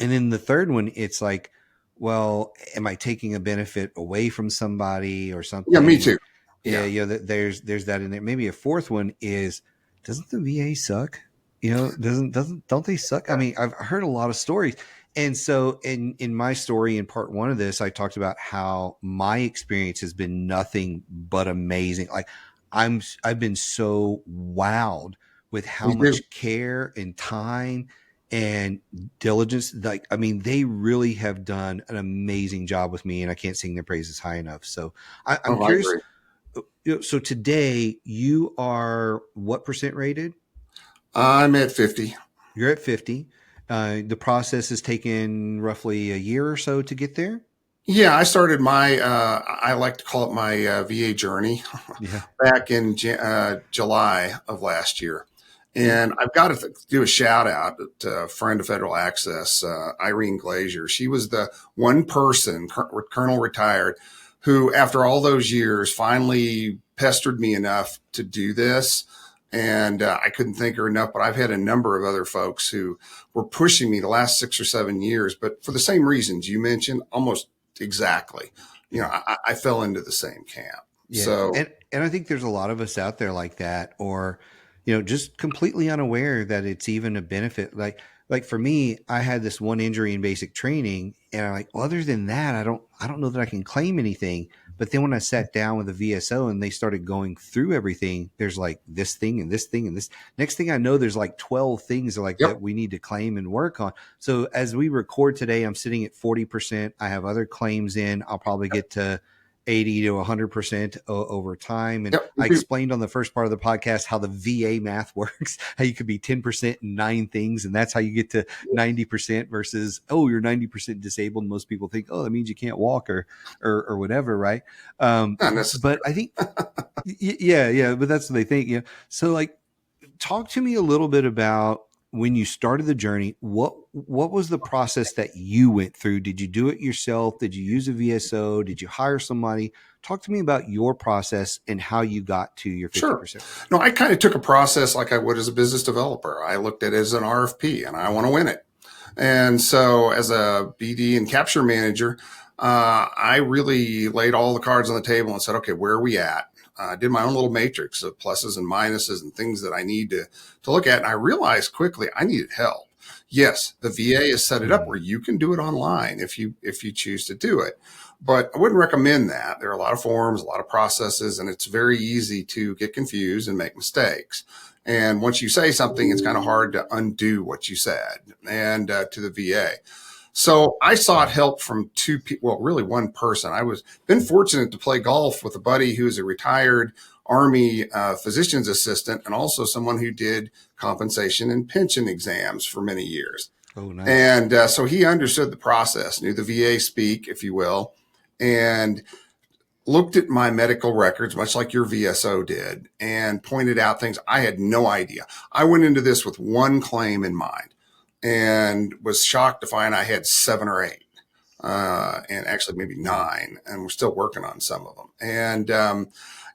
Speaker 1: And then the third one, it's like, well, am I taking a benefit away from somebody or something?
Speaker 2: Yeah, me too.
Speaker 1: Yeah. There's that in there. Maybe a fourth one is, doesn't the VA suck? Don't they suck? I mean, I've heard a lot of stories. And so in my story, in part one of this, I talked about how my experience has been nothing but amazing. Like I've been so wowed with how much care and time and diligence. Like, I mean, they really have done an amazing job with me, and I can't sing their praises high enough. So I'm curious. So today you are what percent rated?
Speaker 2: I'm at 50.
Speaker 1: You're at 50. The process has taken roughly a year or so to get there.
Speaker 2: Yeah, I started I like to call it my VA journey back in July of last year. And I've got to do a shout out to a friend of Federal Access, Irene Glazier. She was the one person, Colonel retired, who after all those years finally pestered me enough to do this. And I couldn't thank her enough, but I've had a number of other folks who were pushing me the last 6 or 7 years, but for the same reasons you mentioned, almost exactly. I fell into the same camp.
Speaker 1: Yeah.
Speaker 2: So,
Speaker 1: and I think there's a lot of us out there like that, or, just completely unaware that it's even a benefit. Like for me, I had this one injury in basic training, and I'm like, well, other than that, I don't know that I can claim anything. But then when I sat down with the VSO and they started going through everything, there's like this thing and this thing and this. Next thing I know, there's like 12 things that we need to claim and work on. So as we record today, I'm sitting at 40%. I have other claims in. I'll probably get to 80 to 100% over time. And I explained on the first part of the podcast how the VA math works, how you could be 10% in 9 things. And that's how you get to 90% versus, oh, you're 90% disabled. Most people think, oh, that means you can't walk or whatever. Right. But I think, yeah, but that's what they think. So like, talk to me a little bit about when you started the journey. What was the process that you went through? Did you do it yourself? Did you use a VSO? Did you hire somebody? Talk to me about your process and how you got to your 50%.
Speaker 2: Sure. No, I kind of took a process like I would as a business developer. I looked at it as an RFP and I want to win it. And so as a BD and capture manager, I really laid all the cards on the table and said, okay, where are we at? I did my own little matrix of pluses and minuses and things that I need to look at. And I realized quickly I needed help. Yes, the VA has set it up where you can do it online if you choose to do it. But I wouldn't recommend that. There are a lot of forms, a lot of processes, and it's very easy to get confused and make mistakes. And once you say something, it's kind of hard to undo what you said and to the VA. So I sought help from two people, well, really one person. I was been fortunate to play golf with a buddy who's a retired Army physician's assistant and also someone who did compensation and pension exams for many years.
Speaker 1: Oh, nice.
Speaker 2: And so he understood the process, knew the VA speak, if you will, and looked at my medical records, much like your VSO did, and pointed out things I had no idea. I went into this with one claim in mind and was shocked to find I had 7 or 8, and actually maybe 9, and we're still working on some of them. And,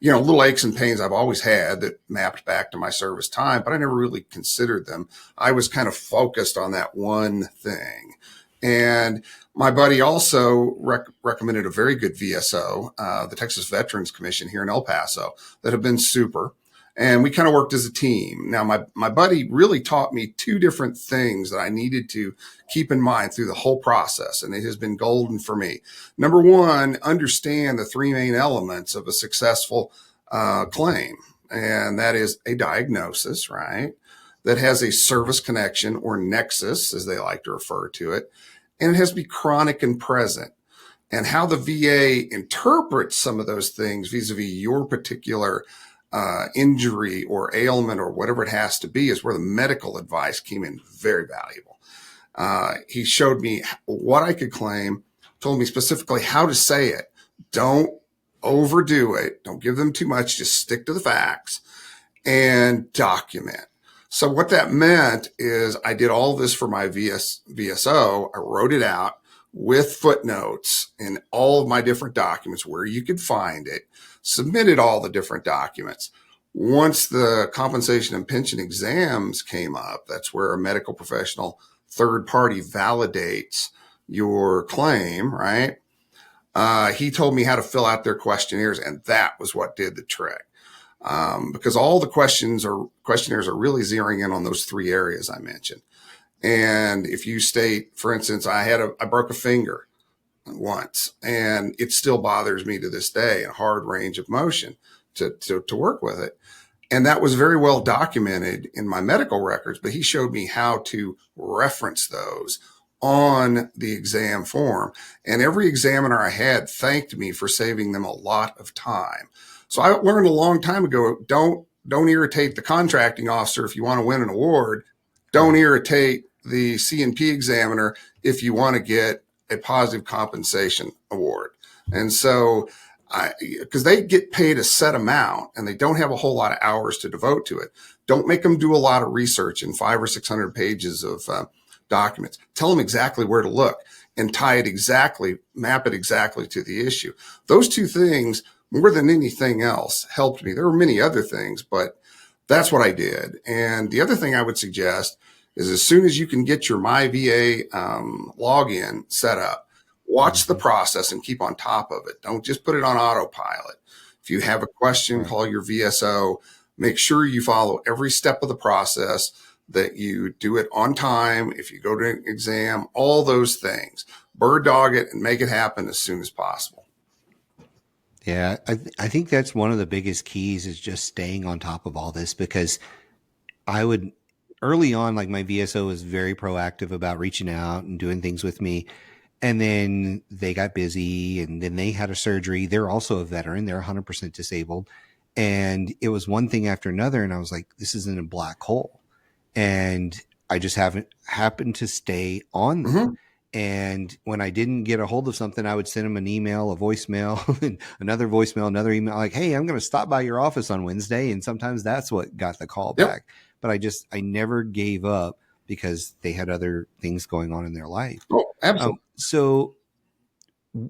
Speaker 2: little aches and pains I've always had that mapped back to my service time, but I never really considered them. I was kind of focused on that one thing. And my buddy also recommended a very good VSO, the Texas Veterans Commission here in El Paso, that have been super. And we kind of worked as a team. Now, my buddy really taught me 2 different things that I needed to keep in mind through the whole process. And it has been golden for me. Number one, understand the 3 main elements of a successful claim. And that is a diagnosis, right? That has a service connection or nexus, as they like to refer to it. And it has to be chronic and present. And how the VA interprets some of those things vis-a-vis your particular injury or ailment or whatever it has to be is where the medical advice came in very valuable. He showed me what I could claim, told me specifically how to say it. Don't overdo it. Don't give them too much. Just stick to the facts and document. So what that meant is I did all this for my VSO. I wrote it out with footnotes in all of my different documents where you could find it, submitted all the different documents. Once the compensation and pension exams came up, that's where a medical professional third party validates your claim, right? He told me how to fill out their questionnaires, and that was what did the trick. Because all the questionnaires are really zeroing in on those 3 areas I mentioned. And if you state, for instance, I broke a finger once, and it still bothers me to this day, a hard range of motion to work with it. And that was very well documented in my medical records, but he showed me how to reference those on the exam form. And every examiner I had thanked me for saving them a lot of time. So I learned a long time ago, don't irritate the contracting officer if you want to win an award. Don't irritate the C&P examiner if you want to get a positive compensation award. And so because they get paid a set amount and they don't have a whole lot of hours to devote to it, don't make them do a lot of research in 500 or 600 pages of documents. Tell them exactly where to look and map it exactly to the issue. Those 2 things, more than anything else, helped me. There were many other things, but that's what I did. And the other thing I would suggest is as soon as you can get your MyVA login set up, watch the process and keep on top of it. Don't just put it on autopilot. If you have a question, call your VSO. Make sure you follow every step of the process, that you do it on time. If you go to an exam, all those things, bird dog it and make it happen as soon as possible.
Speaker 1: Yeah, I think that's one of the biggest keys is just staying on top of all this, because I would early on, like my VSO was very proactive about reaching out and doing things with me. And then they got busy and then they had a surgery. They're also a veteran. They're 100% disabled. And it was one thing after another. And I was like, this is in a black hole. And I just haven't happened to stay on them.
Speaker 2: Mm-hmm.
Speaker 1: And when I didn't get a hold of something, I would send them an email, a voicemail, and another voicemail, another email, like, hey, I'm going to stop by your office on Wednesday. And sometimes that's what got the call back. But I never gave up because they had other things going on in their life.
Speaker 2: Oh, absolutely.
Speaker 1: So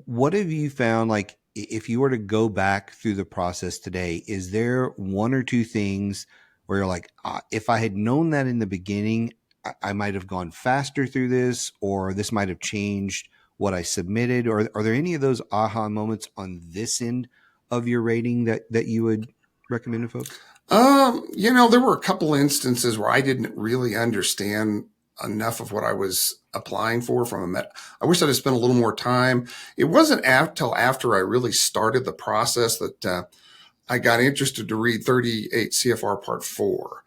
Speaker 1: what have you found, like, if you were to go back through the process today, is there 1 or 2 things where you're like, if I had known that in the beginning, I might have gone faster through this, or this might have changed what I submitted? Or are there any of those aha moments on this end of your rating that you would recommend to folks?
Speaker 2: There were a couple instances where I didn't really understand enough of what I was applying for I wish I'd have spent a little more time. It wasn't till after I really started the process that I got interested to read 38 CFR Part 4,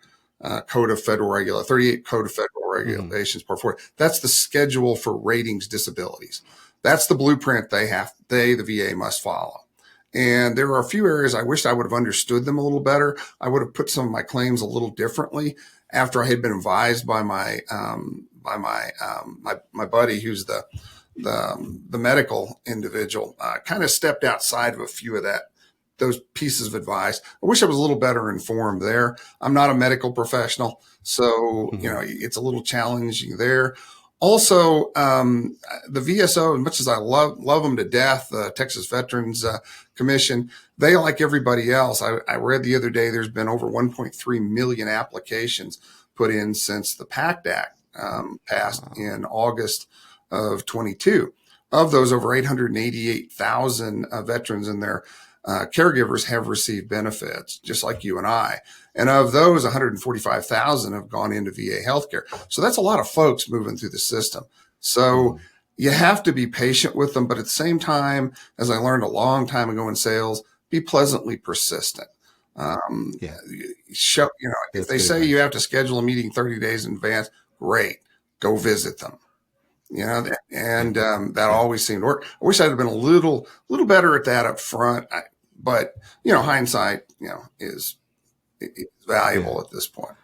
Speaker 2: Code of Federal 38 Code of Federal Regulations Part 4. That's the schedule for ratings disabilities. That's the blueprint the VA must follow. And there are a few areas I wished I would have understood them a little better. I would have put some of my claims a little differently after I had been advised by my buddy, who's the medical individual. Kind of stepped outside of a few of those pieces of advice. I wish I was a little better informed there. I'm not a medical professional, so it's a little challenging there. Also, the VSO, as much as I love them to death, the Texas Veterans Commission, they, like everybody else, I read the other day, there's been over 1.3 million applications put in since the PACT Act passed in August of 22. Of those, over 888,000 veterans and their caregivers have received benefits, just like you and I. And of those, 145,000 have gone into VA healthcare. So that's a lot of folks moving through the system. So you have to be patient with them. But at the same time, as I learned a long time ago in sales, be pleasantly persistent. If they say you have to schedule a meeting 30 days in advance, great, go visit them. That always seemed to work. I wish I'd have been a little better at that up front. But hindsight, is valuable at this point.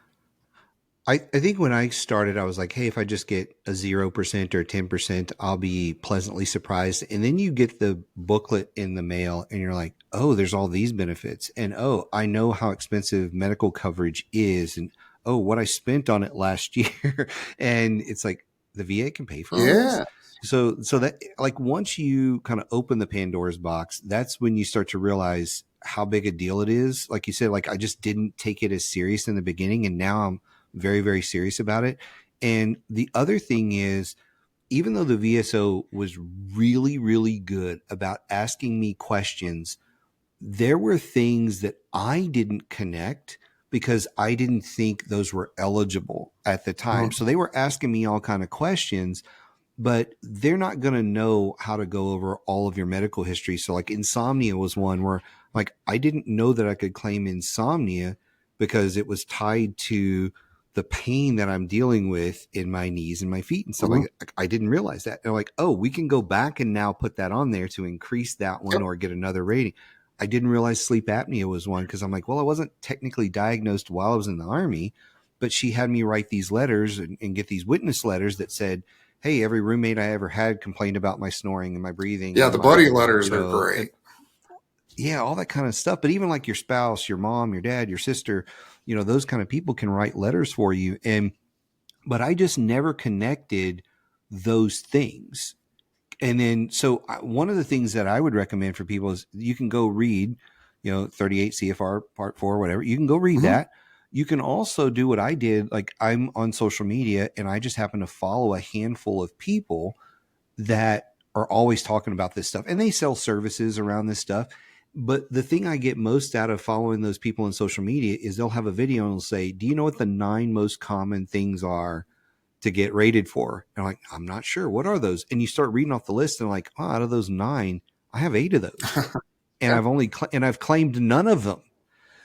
Speaker 1: I think when I started, I was like, hey, if I just get a 0% or 10%, I'll be pleasantly surprised. And then you get the booklet in the mail and you're like, oh, there's all these benefits. And, oh, I know how expensive medical coverage is. And, oh, what I spent on it last year. And it's like, the VA can pay for all this. So that, like, once you kind of open the Pandora's box, that's when you start to realize how big a deal it is. Like you said, like, I just didn't take it as serious in the beginning, and now I'm very, very serious about it. And the other thing is, even though the VSO was really, really good about asking me questions, there were things that I didn't connect because I didn't think those were eligible at the time. So they were asking me all kind of questions, but they're not going to know how to go over all of your medical history. So like insomnia was one where, like, I didn't know that I could claim insomnia because it was tied to the pain that I'm dealing with in my knees and my feet and stuff like that. I didn't realize that. And they're like, oh, we can go back and now put that on there to increase that one or get another rating. I didn't realize sleep apnea was one because I'm like, well, I wasn't technically diagnosed while I was in the Army, but she had me write these letters and get these witness letters that said, hey, every roommate I ever had complained about my snoring and my breathing.
Speaker 2: Yeah, the buddy letters are great.
Speaker 1: Yeah, all that kind of stuff. But even like your spouse, your mom, your dad, your sister, those kind of people can write letters for you. But I just never connected those things. And then, so one of the things that I would recommend for people is you can go read, 38 CFR Part 4, whatever. You can go read that. You can also do what I did. Like, I'm on social media and I just happen to follow a handful of people that are always talking about this stuff, and they sell services around this stuff. But the thing I get most out of following those people on social media is they'll have a video and they'll say, do you know what the 9 most common things are to get rated for? And I'm like, I'm not sure. What are those? And you start reading off the list and like, oh, out of those 9, I have 8 of those. And I've claimed none of them.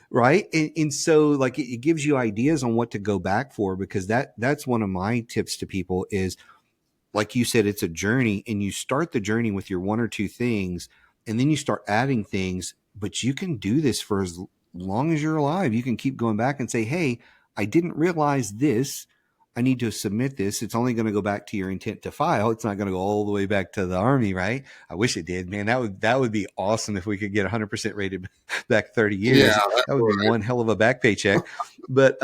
Speaker 1: Right. And so like it gives you ideas on what to go back for, because that's one of my tips to people is, like you said, it's a journey, and you start the journey with your 1 or 2 things, and then you start adding things, but you can do this for as long as you're alive. You can keep going back and say, hey, I didn't realize this. I need to submit this. It's only going to go back to your intent to file. It's not going to go all the way back to the Army, right? I wish it did, man. That would be awesome if we could get 100% rated back 30 years.
Speaker 2: Yeah,
Speaker 1: that would be one hell of a back paycheck. But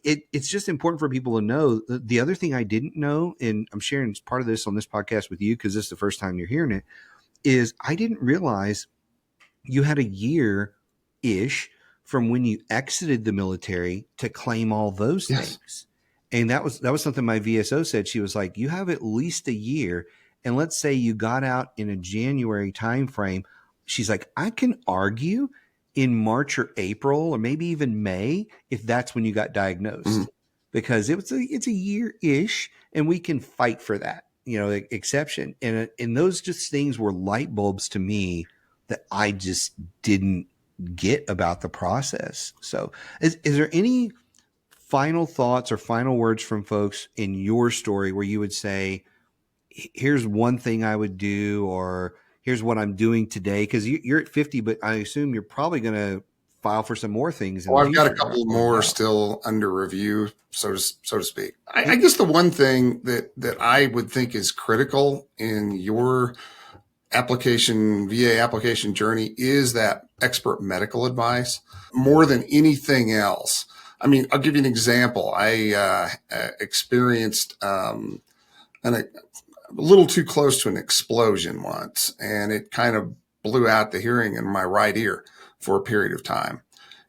Speaker 1: it's just important for people to know. The other thing I didn't know, and I'm sharing part of this on this podcast with you because this is the first time you're hearing it, is I didn't realize you had a year-ish from when you exited the military to claim all those things. And that was something my VSO said. She was like, you have at least a year. And let's say you got out in a January timeframe. she's like, I can argue in March or April or maybe even May if that's when you got diagnosed, because it's a year ish, and we can fight for that, exception. And those just things were light bulbs to me that I just didn't get about the process. So, is there any final thoughts or final words from folks in your story where you would say, here's one thing I would do, or here's what I'm doing today? Because you're at 50, but I assume you're probably going to file for some more things in
Speaker 2: Well,
Speaker 1: the
Speaker 2: I've got a
Speaker 1: future,
Speaker 2: couple
Speaker 1: or
Speaker 2: more
Speaker 1: no?
Speaker 2: still under review, so to speak. I guess the one thing that I would think is critical in your VA application journey is that expert medical advice more than anything else. I mean, I'll give you an example. I experienced a little too close to an explosion once, and it kind of blew out the hearing in my right ear for a period of time.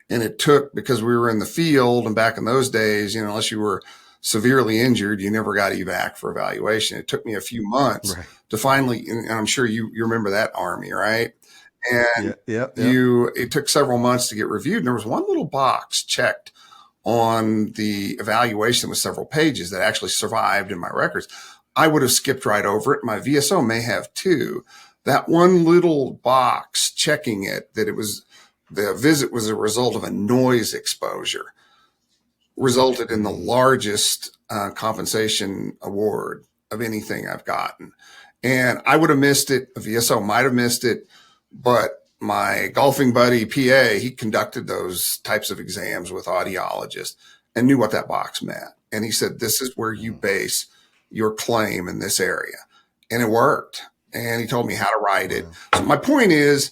Speaker 2: And it took, because we were in the field, and back in those days, unless you were severely injured, you never got evac for evaluation. It took me a few months
Speaker 1: Right.
Speaker 2: to finally, and I'm sure you remember that Army, right?
Speaker 1: Yeah.
Speaker 2: And
Speaker 1: Yeah.
Speaker 2: it took several months to get reviewed. And there was one little box checked on the evaluation with several pages that actually survived in my records. I would have skipped right over it. My VSO may have too. That one little box checking it, that the visit was a result of a noise exposure, resulted in the largest compensation award of anything I've gotten. And I would have missed it. A VSO might have missed it, but my golfing buddy, PA, he conducted those types of exams with audiologists and knew what that box meant. And he said, this is where you base your claim in this area. And it worked. And he told me how to write it. So my point is,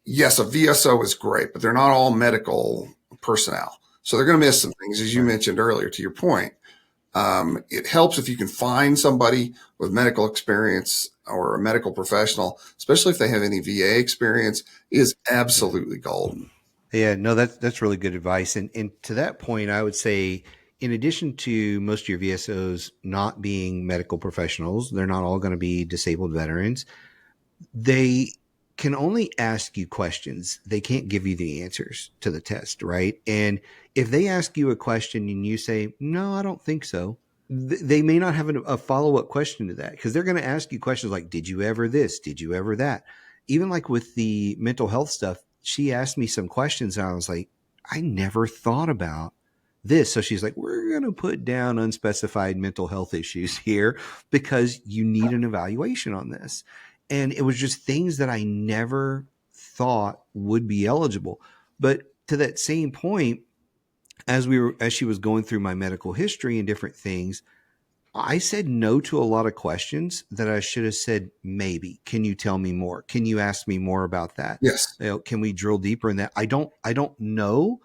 Speaker 2: yes, a VSO is great, but they're not all medical personnel. So they're going to miss some things, as you mentioned earlier, to your point. It helps if you can find somebody with medical experience or a medical professional, especially if they have any VA experience, is absolutely golden.
Speaker 1: Yeah, no, that's really good advice. And to that point, I would say, in addition to most of your VSOs not being medical professionals, they're not all going to be disabled veterans. They can only ask you questions. They can't give you the answers to the test, right? And if they ask you a question and you say, no, I don't think so, they may not have a follow-up question to that, because they're going to ask you questions like, did you ever this? Did you ever that? Even like with the mental health stuff, she asked me some questions and I was like, I never thought about this. So she's like, we're going to put down unspecified mental health issues here because you need an evaluation on this. And it was just things that I never thought would be eligible. But to that same point, as she was going through my medical history and different things, I said no to a lot of questions that I should have said maybe. Can you tell me more? Can you ask me more about that?
Speaker 2: Yes.
Speaker 1: Can we drill deeper in that? I don't know,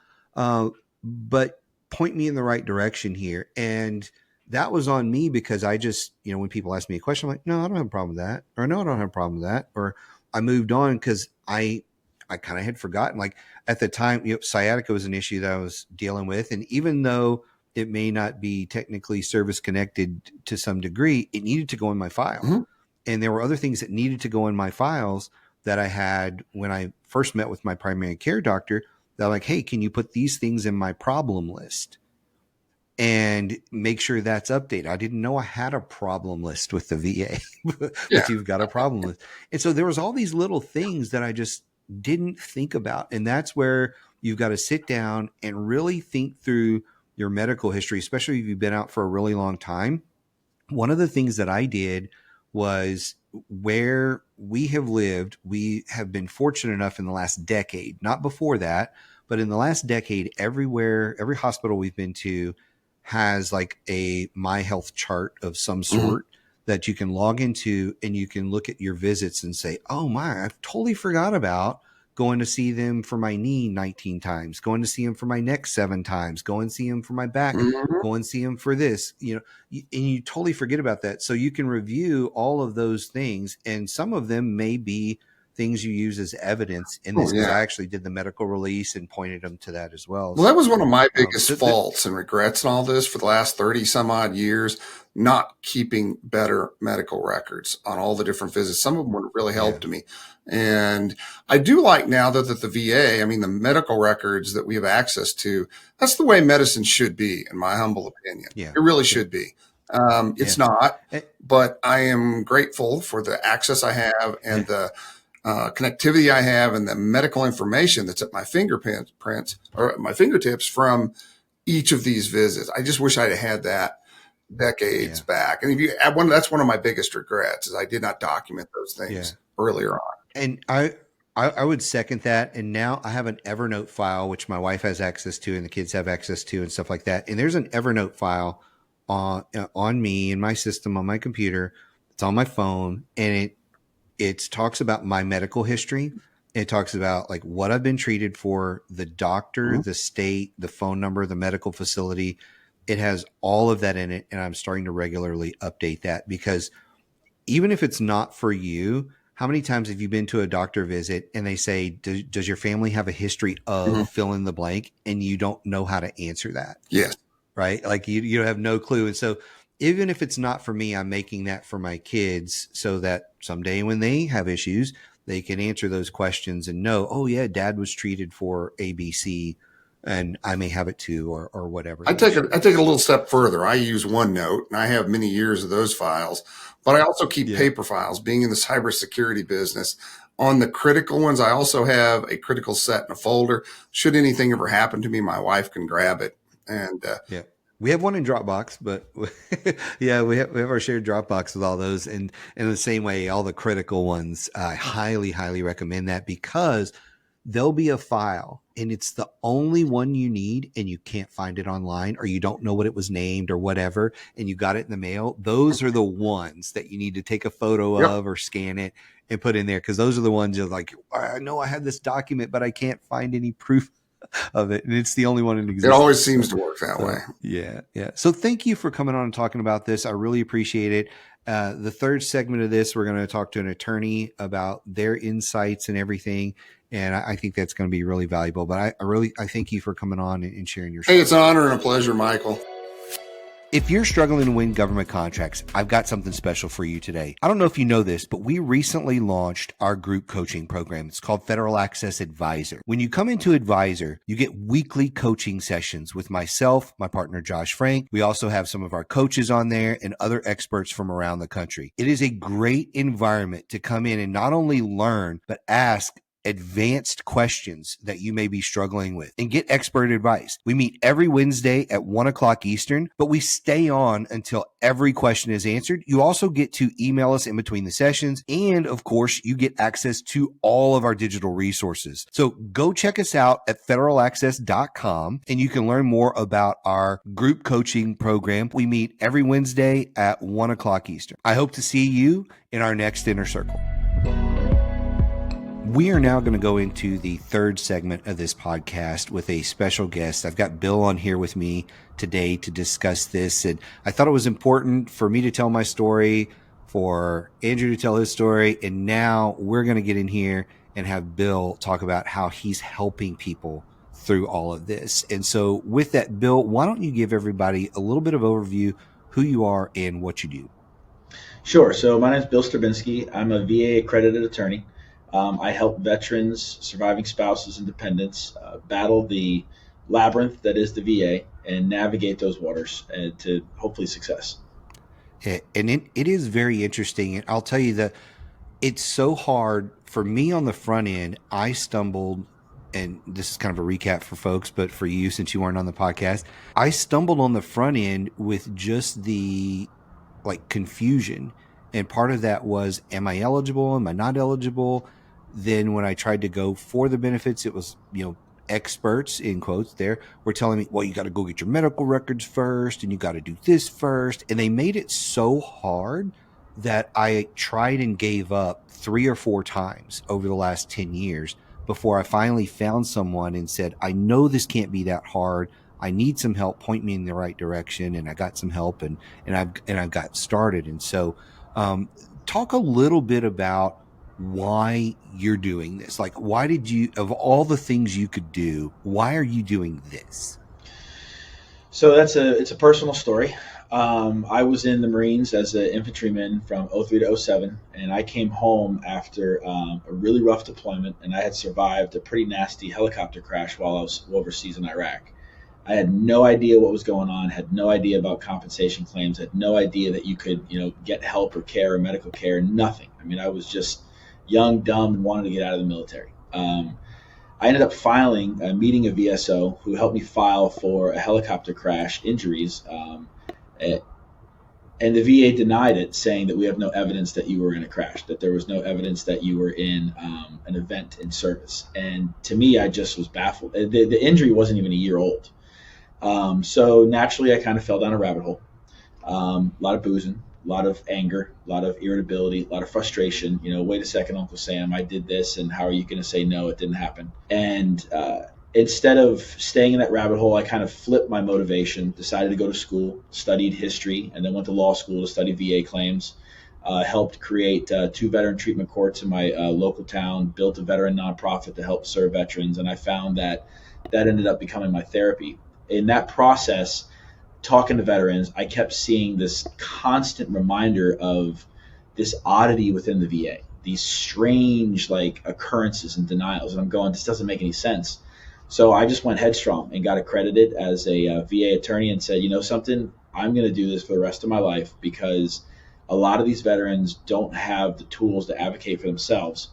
Speaker 1: but point me in the right direction here. And that was on me, because I just, when people ask me a question, I'm like, no, I don't have a problem with that, or no, I don't have a problem with that, or I moved on because I kind of had forgotten. Like at the time, sciatica was an issue that I was dealing with, and even though it may not be technically service connected to some degree, it needed to go in my file.
Speaker 2: Mm-hmm.
Speaker 1: And there were other things that needed to go in my files that I had when I first met with my primary care doctor. They're like, hey, can you put these things in my problem list and make sure that's updated? I didn't know I had a problem list with the VA, but you've got a problem list. And so there was all these little things that I just didn't think about. And that's where you've got to sit down and really think through your medical history, especially if you've been out for a really long time. One of the things that I did was, where we have lived, we have been fortunate enough in the last decade, not before that, but in the last decade, everywhere, every hospital we've been to has like a My Health chart of some sort that you can log into, and you can look at your visits and say, oh my, I've totally forgot about going to see them for my knee 19 times, going to see them for my neck 7 times, go and see them for my back, go and see them for this, and you totally forget about that. So you can review all of those things, and some of them may be things you use as evidence in
Speaker 2: Oh,
Speaker 1: this, because
Speaker 2: yeah.
Speaker 1: I actually did the medical release and pointed them to that as well.
Speaker 2: Well, that was one of my
Speaker 1: So,
Speaker 2: biggest faults and regrets in all this for the last 30 some odd years, not keeping better medical records on all the different visits. Some of them would have really
Speaker 1: yeah,
Speaker 2: helped me. And I do like now that the VA, I mean, the medical records that we have access to, that's the way medicine should be, in my humble opinion.
Speaker 1: yeah,
Speaker 2: It really
Speaker 1: yeah,
Speaker 2: should be.
Speaker 1: yeah.
Speaker 2: It's not,
Speaker 1: Eh,
Speaker 2: but I am grateful for the access I have
Speaker 1: yeah.
Speaker 2: and the connectivity I have and the medical information that's at my fingerprints or at my fingertips from each of these visits. I just wish I'd had that decades
Speaker 1: Yeah.
Speaker 2: back. And if you add one, that's one of my biggest regrets is I did not document those
Speaker 1: Yeah.
Speaker 2: things earlier on.
Speaker 1: And I would second that. And now I have an Evernote file, which my wife has access to and the kids have access to and stuff like that. And there's an Evernote file on me in my system on my computer. It's on my phone, and it talks about my medical history. It talks about like what I've been treated for, the doctor,
Speaker 2: Mhm.
Speaker 1: the state, the phone number, the medical facility. It has all of that in it. And I'm starting to regularly update that, because even if it's not for you, how many times have you been to a doctor visit and they say, does your family have a history of
Speaker 2: Mhm.
Speaker 1: fill in the blank? And you don't know how to answer that,
Speaker 2: Yes.
Speaker 1: right? Like you have no clue. And so even if it's not for me, I'm making that for my kids so that someday when they have issues, they can answer those questions and know, oh yeah, dad was treated for ABC and I may have it too, or whatever
Speaker 2: I
Speaker 1: the
Speaker 2: take
Speaker 1: issue
Speaker 2: it. I take it
Speaker 1: is.
Speaker 2: a little step further. I use OneNote, and I have many years of those files. But I also keep
Speaker 1: Yeah.
Speaker 2: paper files. Being in the cybersecurity business, on the critical ones, I also have a critical set in a folder. Should anything ever happen to me, my wife can grab it. And
Speaker 1: Yeah. We have one in Dropbox, but yeah, we have our shared Dropbox with all those. And in the same way, all the critical ones, I highly, highly recommend that, because there'll be a file and it's the only one you need and you can't find it online, or you don't know what it was named or whatever, and you got it in the mail. Those are the ones that you need to take a photo
Speaker 2: yep,
Speaker 1: of or scan it and put in there, because those are the ones you're like, I know I have this document, but I can't find any proof of it, and it's the only one in
Speaker 2: it always
Speaker 1: existence.
Speaker 2: seems to work that way.
Speaker 1: Yeah, yeah. So thank you for coming on and talking about this. I really appreciate it. The third segment of this, we're going to talk to an attorney about their insights and everything, and I think that's going to be really valuable. But I thank you for coming on and sharing your
Speaker 2: Hey,
Speaker 1: story.
Speaker 2: it's an honor and a pleasure, Michael.
Speaker 1: If you're struggling to win government contracts, I've got something special for you today. I don't know if you know this, but we recently launched our group coaching program. It's called Federal Access Advisor. When you come into Advisor, you get weekly coaching sessions with myself, my partner Josh Frank. We also have some of our coaches on there and other experts from around the country. It is a great environment to come in and not only learn, but ask advanced questions that you may be struggling with and get expert advice. We meet every Wednesday at 1:00 Eastern, but we stay on until every question is answered. You also get to email us in between the sessions. And of course, you get access to all of our digital resources. So go check us out at federalaccess.com and you can learn more about our group coaching program. We meet every Wednesday at 1:00 Eastern. I hope to see you in our next Inner Circle. We are now going to go into the third segment of this podcast with a special guest. I've got Bill on here with me today to discuss this. And I thought it was important for me to tell my story, for Andrew to tell his story. And now we're going to get in here and have Bill talk about how he's helping people through all of this. And so with that, Bill, why don't you give everybody a little bit of overview, who you are and what you do?
Speaker 3: Sure. So my name is Bill Sterbinsky. I'm a VA-accredited attorney. I help veterans, surviving spouses, and dependents battle the labyrinth that is the VA and navigate those waters to hopefully success.
Speaker 1: And it is very interesting. And I'll tell you that it's so hard for me on the front end. I stumbled, and this is kind of a recap for folks, but for you, since you weren't on the podcast, I stumbled on the front end with just the confusion. And part of that was, am I eligible? Am I not eligible? Then when I tried to go for the benefits, it was, experts in quotes there were telling me, well, you got to go get your medical records first and you got to do this first. And they made it so hard that I tried and gave up 3 or 4 times over the last 10 years before I finally found someone and said, I know this can't be that hard. I need some help, point me in the right direction. And I got some help and I've got started. And so, talk a little bit about why you're doing this. Like, why did you, of all the things you could do, why are you doing this?
Speaker 3: So it's a personal story. I was in the Marines as an infantryman from '03 to '07, and I came home after a really rough deployment, and I had survived a pretty nasty helicopter crash while I was overseas in Iraq. I had no idea what was going on, had no idea about compensation claims, had no idea that you could, get help or care or medical care, nothing. I mean, I was just young, dumb, and wanted to get out of the military. I ended up meeting a VSO who helped me file for a helicopter crash injuries. And the VA denied it, saying that we have no evidence that you were in a crash, that there was no evidence that you were in an event in service. And to me, I just was baffled. The injury wasn't even a year old. So naturally, I kind of fell down a rabbit hole. A lot of boozing, a lot of anger, a lot of irritability, a lot of frustration. Wait a second, Uncle Sam, I did this, and how are you going to say no? It didn't happen. And instead of staying in that rabbit hole, I kind of flipped my motivation, decided to go to school, studied history, and then went to law school to study VA claims. Helped create 2 veteran treatment courts in my local town, built a veteran nonprofit to help serve veterans, and I found that ended up becoming my therapy. In that process, talking to veterans, I kept seeing this constant reminder of this oddity within the VA, these strange occurrences and denials. And I'm going, this doesn't make any sense. So I just went headstrong and got accredited as a VA attorney and said, something, I'm going to do this for the rest of my life, because a lot of these veterans don't have the tools to advocate for themselves,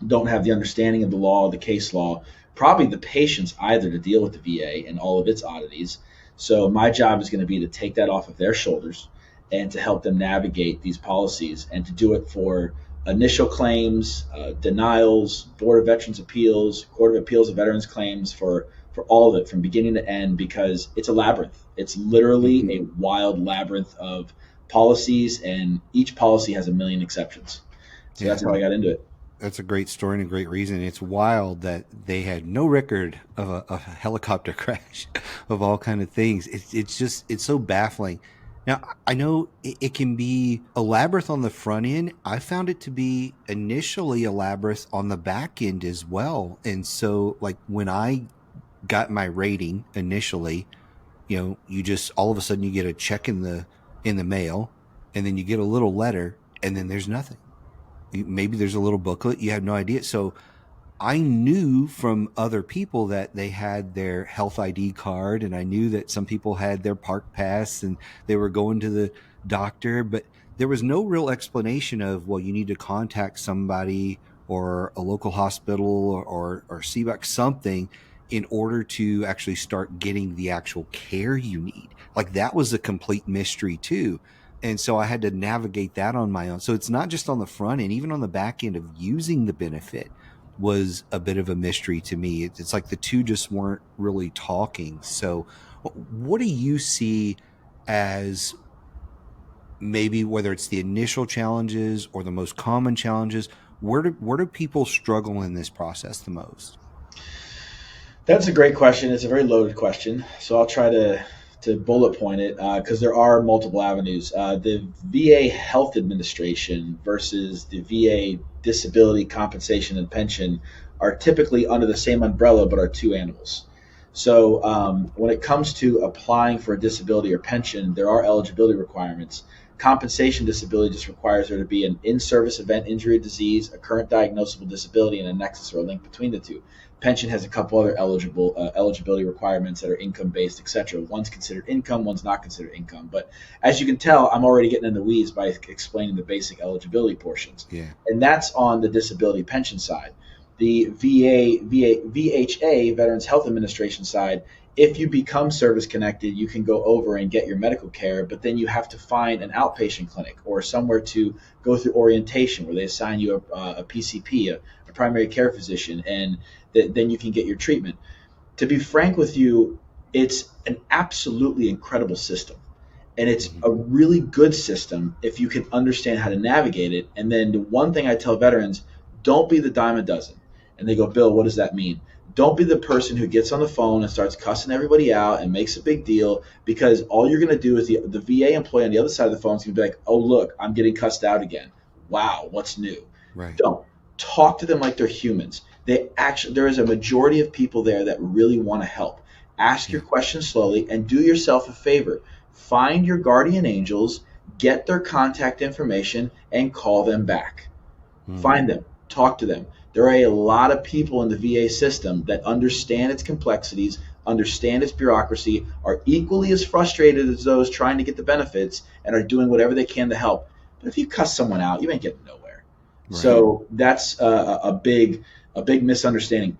Speaker 3: don't have the understanding of the law, the case law, probably the patience either to deal with the VA and all of its oddities. So my job is going to be to take that off of their shoulders and to help them navigate these policies, and to do it for initial claims, denials, Board of Veterans Appeals, Court of Appeals of Veterans Claims, for all of it from beginning to end, because it's a labyrinth. It's literally a wild labyrinth of policies, and each policy has a million exceptions. So that's how I got into it.
Speaker 1: That's a great story and a great reason. It's wild that they had no record of a helicopter crash, of all kind of things. It's so baffling. Now, I know it can be a labyrinth on the front end. I found it to be initially a labyrinth on the back end as well. And so, when I got my rating initially, you just all of a sudden you get a check in the mail, and then you get a little letter, and then there's nothing. Maybe there's a little booklet. You have no idea. So I knew from other people that they had their health ID card, and I knew that some people had their park pass and they were going to the doctor, but there was no real explanation of, well, you need to contact somebody or a local hospital or CBOC, something, in order to actually start getting the actual care you need. That was a complete mystery too. And so I had to navigate that on my own. So it's not just on the front end, even on the back end of using the benefit was a bit of a mystery to me. It's like the two just weren't really talking. So what do you see as maybe, whether it's the initial challenges or the most common challenges, where do people struggle in this process the most?
Speaker 3: That's a great question. It's a very loaded question. So I'll try to bullet point it, because there are multiple avenues. The VA Health Administration versus the VA Disability Compensation and Pension are typically under the same umbrella, but are two animals. So when it comes to applying for a disability or pension, there are eligibility requirements. Compensation disability just requires there to be an in-service event, injury, or disease, a current diagnosable disability, and a nexus or a link between the two. Pension has a couple other eligibility requirements that are income-based, etc. One's considered income, one's not considered income. But as you can tell, I'm already getting in the weeds by explaining the basic eligibility portions.
Speaker 1: Yeah.
Speaker 3: And that's on the disability pension side. The VHA, Veterans Health Administration side, if you become service-connected, you can go over and get your medical care, but then you have to find an outpatient clinic or somewhere to go through orientation where they assign you a PCP, a primary care physician, and then you can get your treatment. To be frank with you, it's an absolutely incredible system. And it's a really good system if you can understand how to navigate it. And then the one thing I tell veterans, don't be the dime a dozen. And they go, Bill, what does that mean? Don't be the person who gets on the phone and starts cussing everybody out and makes a big deal, because all you're going to do is the VA employee on the other side of the phone is going to be like, oh, look, I'm getting cussed out again. Wow, what's new?
Speaker 1: Right.
Speaker 3: Don't. Talk to them like they're humans. There is a majority of people there that really want to help. Ask
Speaker 1: Yeah.
Speaker 3: your questions slowly and do yourself a favor. Find your guardian angels, get their contact information, and call them back.
Speaker 1: Mm.
Speaker 3: Find them, talk to them. There are a lot of people in the VA system that understand its complexities, understand its bureaucracy, are equally as frustrated as those trying to get the benefits, and are doing whatever they can to help. But if you cuss someone out, you ain't getting nowhere.
Speaker 1: Right.
Speaker 3: So that's a big misunderstanding.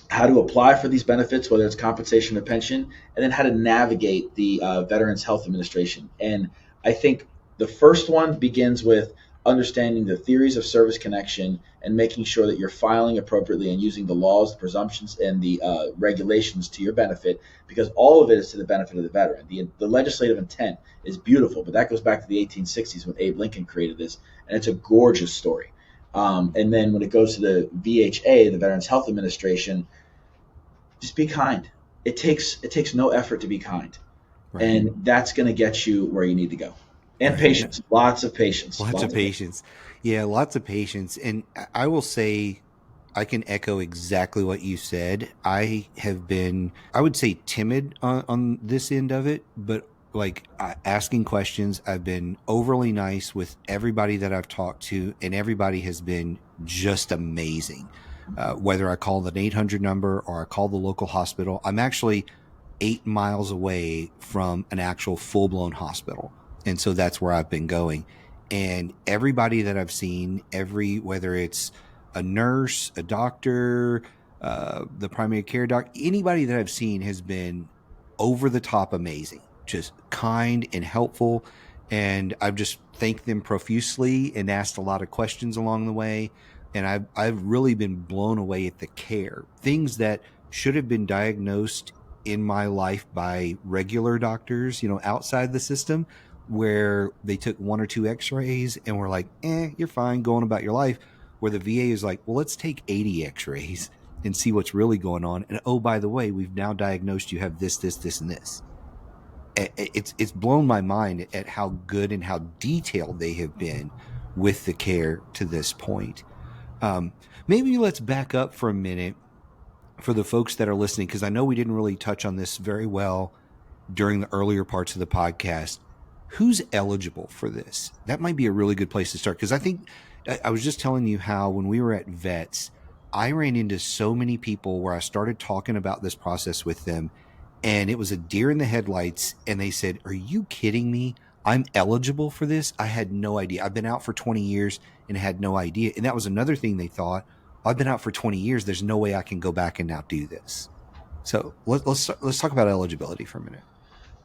Speaker 3: How to apply for these benefits, whether it's compensation or pension, and then how to navigate the Veterans Health Administration. And I think the first one begins with understanding the theories of service connection and making sure that you're filing appropriately and using the laws, the presumptions, and the regulations to your benefit, because all of it is to the benefit of the veteran. The legislative intent is beautiful, but that goes back to the 1860s when Abe Lincoln created this, and it's a gorgeous story. And then when it goes to the VHA, the Veterans Health Administration, just be kind. It takes no effort to be kind. Right. And that's going to get you where you need to go. And right. Patience, lots of patience.
Speaker 1: Lots of patience. Yeah, lots of patience. And I will say, I can echo exactly what you said. I have been, I would say, timid on this end of it, but like asking questions. I've been overly nice with everybody that I've talked to, and everybody has been just amazing. Whether I call an 800 number or I call the local hospital, I'm actually 8 miles away from an actual full-blown hospital. And so that's where I've been going. And everybody that I've seen, whether it's a nurse, a doctor, the primary care doc, anybody that I've seen has been over the top amazing, just kind and helpful. And I've just thanked them profusely and asked a lot of questions along the way. And I've really been blown away at the care. Things that should have been diagnosed in my life by regular doctors, outside the system, where they took 1 or 2 x-rays and were like, you're fine going about your life. Where the VA is like, well, let's take 80 x-rays and see what's really going on. And oh, by the way, we've now diagnosed you have this, this, this, and this. It's blown my mind at how good and how detailed they have been with the care to this point. Maybe let's back up for a minute for the folks that are listening, because I know we didn't really touch on this very well during the earlier parts of the podcast. Who's eligible for this? That might be a really good place to start, because I think I was just telling you how when we were at Vets, I ran into so many people where I started talking about this process with them, and it was a deer in the headlights, and they said, "Are you kidding me? I'm eligible for this? I had no idea. I've been out for 20 years and had no idea." And that was another thing they thought. I've been out for 20 years. There's no way I can go back and now do this. So let's talk about eligibility for a minute.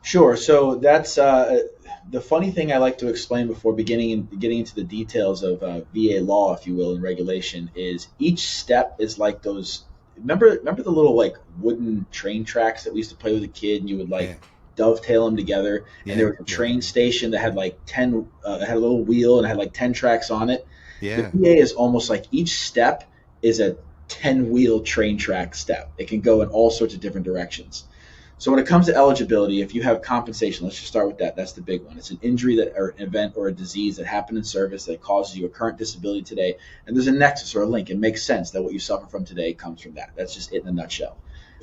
Speaker 3: Sure. So that's the funny thing I like to explain before getting into the details of VA law, if you will, and regulation, is each step is like those. Remember the little like wooden train tracks that we used to play with a kid, and you would dovetail them together, and there was a train station that had like 10, had a little wheel and had like 10 tracks on it.
Speaker 1: Yeah.
Speaker 3: The VA is almost like each step is a 10-wheel train track step. It can go in all sorts of different directions. So when it comes to eligibility, if you have compensation, let's just start with that. That's the big one. It's an injury or an event or a disease that happened in service that causes you a current disability today, and there's a nexus or a link. It makes sense that what you suffer from today comes from that. That's just it in a nutshell.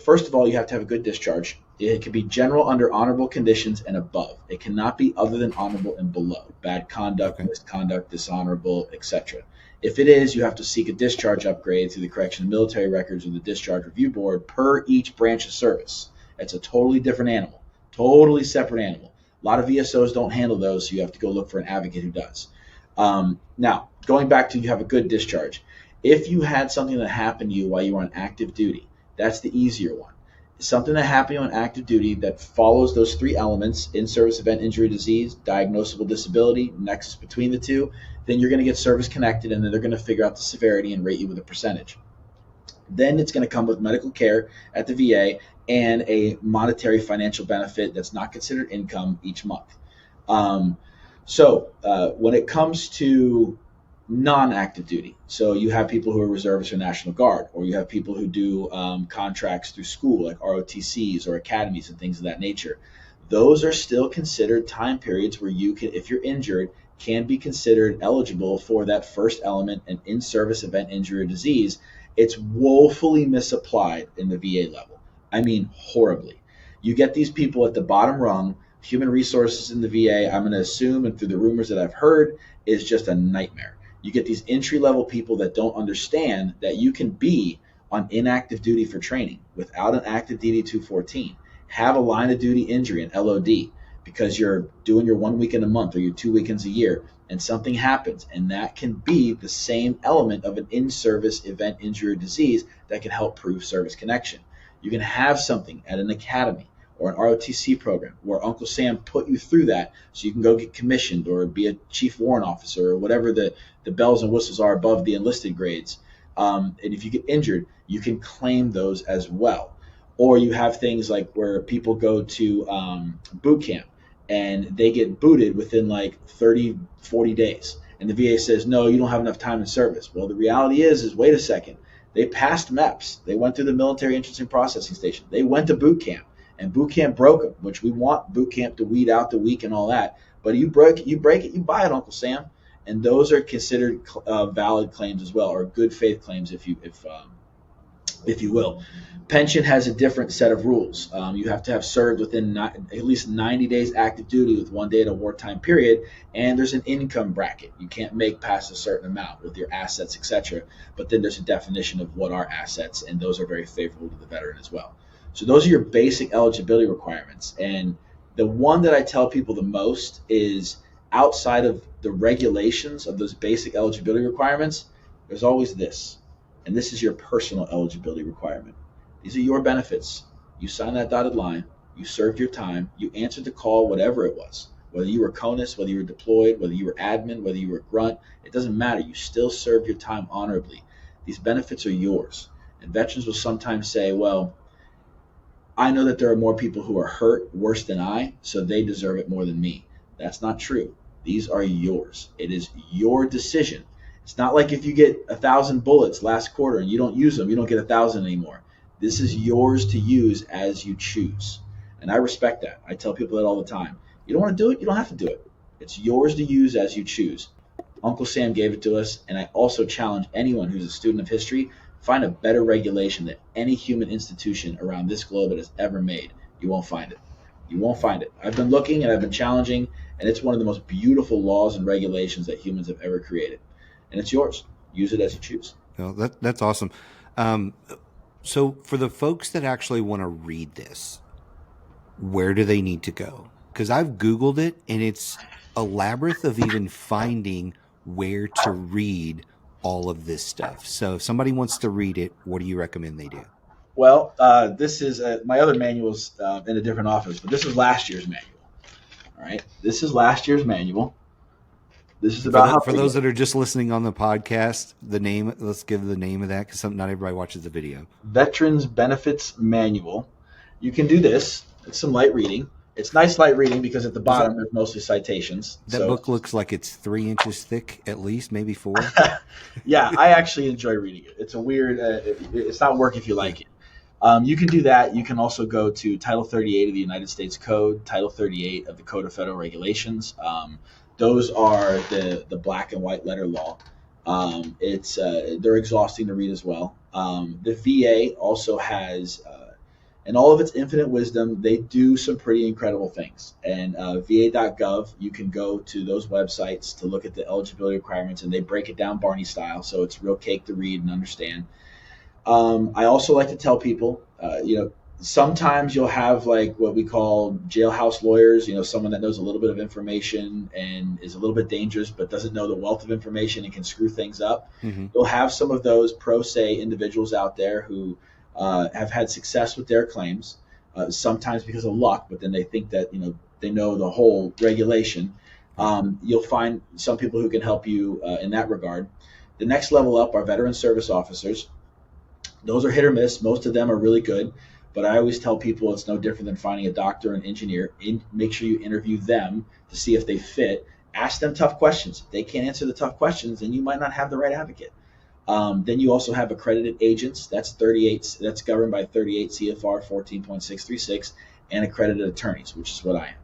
Speaker 3: First of all, you have to have a good discharge. It can be general under honorable conditions and above. It cannot be other than honorable and below. Bad conduct, misconduct, dishonorable, etc. If it is, you have to seek a discharge upgrade through the Correctional Military Records or the Discharge Review Board per each branch of service. It's a totally different animal, totally separate animal. A lot of VSOs don't handle those, so you have to go look for an advocate who does. Now, going back to you have a good discharge. If you had something that happened to you while you were on active duty, that's the easier one. Something that happened to you on active duty that follows those 3 elements, in-service event, injury, disease, diagnosable disability, nexus between the two, then you're going to get service connected, and then they're going to figure out the severity and rate you with a percentage. Then it's going to come with medical care at the VA and a monetary financial benefit that's not considered income each month. So when it comes to non-active duty, so you have people who are reservists or National Guard, or you have people who do contracts through school like ROTCs or academies and things of that nature. Those are still considered time periods where you can, if you're injured, can be considered eligible for that first element, an in-service event, injury, or disease. It's woefully misapplied in the VA level. I mean, horribly. You get these people at the bottom rung. Human resources in the VA, I'm going to assume, and through the rumors that I've heard, is just a nightmare. You get these entry-level people that don't understand that you can be on inactive duty for training without an active DD 214, have a line of duty injury, an LOD, because you're doing your 1 weekend a month or your 2 weekends a year, and something happens, and that can be the same element of an in-service event, injury, or disease that can help prove service connection. You can have something at an academy or an ROTC program where Uncle Sam put you through that so you can go get commissioned or be a chief warrant officer or whatever the bells and whistles are above the enlisted grades. And if you get injured, you can claim those as well. Or you have things like where people go to boot camp and they get booted within like 30, 40 days. And the VA says, no, you don't have enough time in service. Well, the reality is wait a second. They passed MEPS. They went through the military entrance and processing station. They went to boot camp, and boot camp broke them, which we want boot camp to weed out the weak and all that. But you break it, you buy it, Uncle Sam. And those are considered valid claims as well, or good faith claims, if you will. Pension has a different set of rules. You have to have served within at least 90 days active duty with 1 day at a wartime period, and there's an income bracket. You can't make past a certain amount with your assets, etc. But then there's a definition of what are assets, and those are very favorable to the veteran as well. So those are your basic eligibility requirements. And the one that I tell people the most is outside of the regulations of those basic eligibility requirements, there's always this. And this is your personal eligibility requirement. These are your benefits. You signed that dotted line. You served your time. You answered the call, whatever it was. Whether you were CONUS, whether you were deployed, whether you were admin, whether you were grunt, it doesn't matter. You still served your time honorably. These benefits are yours. And veterans will sometimes say, well, I know that there are more people who are hurt worse than I, so they deserve it more than me. That's not true. These are yours. It is your decision. It's not like if you get 1,000 bullets last quarter and you don't use them, you don't get 1,000 anymore. This is yours to use as you choose. And I respect that. I tell people that all the time. You don't want to do it, you don't have to do it. It's yours to use as you choose. Uncle Sam gave it to us, and I also challenge anyone who's a student of history, find a better regulation than any human institution around this globe that has ever made. You won't find it. You won't find it. I've been looking and I've been challenging, and it's one of the most beautiful laws and regulations that humans have ever created. And it's yours. Use it as you choose.
Speaker 1: Well, that's awesome. So for the folks that actually want to read this, where do they need to go? Because I've Googled it, and it's a labyrinth of even finding where to read all of this stuff. So if somebody wants to read it, what do you recommend they do?
Speaker 3: Well, this is my other manual's in a different office, but this is last year's manual. All right, this is last year's manual. This is about
Speaker 1: for those that are just listening on the podcast, the name. Let's give the name of that because not everybody watches the video.
Speaker 3: Veterans Benefits Manual. You can do this. It's some light reading. It's nice light reading because at the bottom there's mostly citations.
Speaker 1: That book looks like it's 3 inches thick, at least, maybe 4.
Speaker 3: Yeah, I actually enjoy reading it. It's a weird. It's not work if you like it. You can do that. You can also go to Title 38 of the United States Code, Title 38 of the Code of Federal Regulations. Those are the black and white letter law. They're exhausting to read as well. The VA also has, in all of its infinite wisdom, they do some pretty incredible things. And VA.gov, you can go to those websites to look at the eligibility requirements, and they break it down Barney style, so it's real cake to read and understand. I also like to tell people, sometimes you'll have like what we call jailhouse lawyers, someone that knows a little bit of information and is a little bit dangerous, but doesn't know the wealth of information and can screw things up. Mm-hmm. You'll have some of those pro se individuals out there who have had success with their claims, sometimes because of luck, but then they think that, they know the whole regulation. You'll find some people who can help you in that regard. The next level up are veteran service officers. Those are hit or miss. Most of them are really good. But I always tell people it's no different than finding a doctor or an engineer. Make sure you interview them to see if they fit. Ask them tough questions. If they can't answer the tough questions, then you might not have the right advocate. Then you also have accredited agents. That's governed by 38 CFR 14.636, and accredited attorneys, which is what I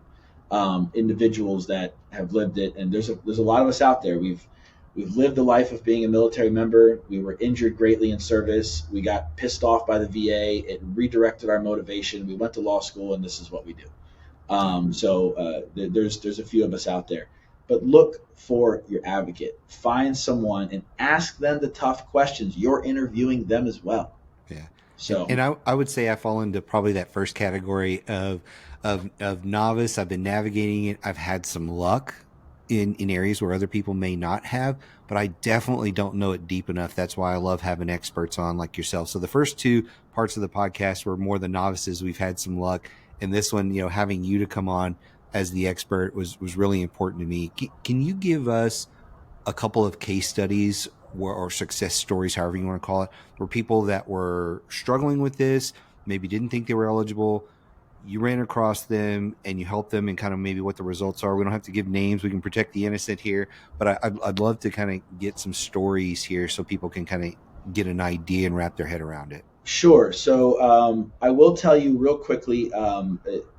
Speaker 3: individuals that have lived it. And there's a lot of us out there. We've lived the life of being a military member. We were injured greatly in service. We got pissed off by the VA. It redirected our motivation. We went to law school, and this is what we do. There's a few of us out there. But look for your advocate. Find someone and ask them the tough questions. You're interviewing them as well.
Speaker 1: Yeah.
Speaker 3: So,
Speaker 1: and I would say I fall into probably that first category of novice. I've been navigating it. I've had some luck in areas where other people may not have, but I definitely don't know it deep enough. That's why I love having experts on like yourself. So the first two parts of the podcast were more the novices. We've had some luck. And this one, having you to come on as the expert was really important to me. Can you give us a couple of case studies or success stories, however you want to call it, where people that were struggling with this, maybe didn't think they were eligible, you ran across them and you helped them, and kind of maybe what the results are? We don't have to give names. We can protect the innocent here, but I'd love to kind of get some stories here so people can kind of get an idea and wrap their head around it.
Speaker 3: Sure. So I will tell you real quickly,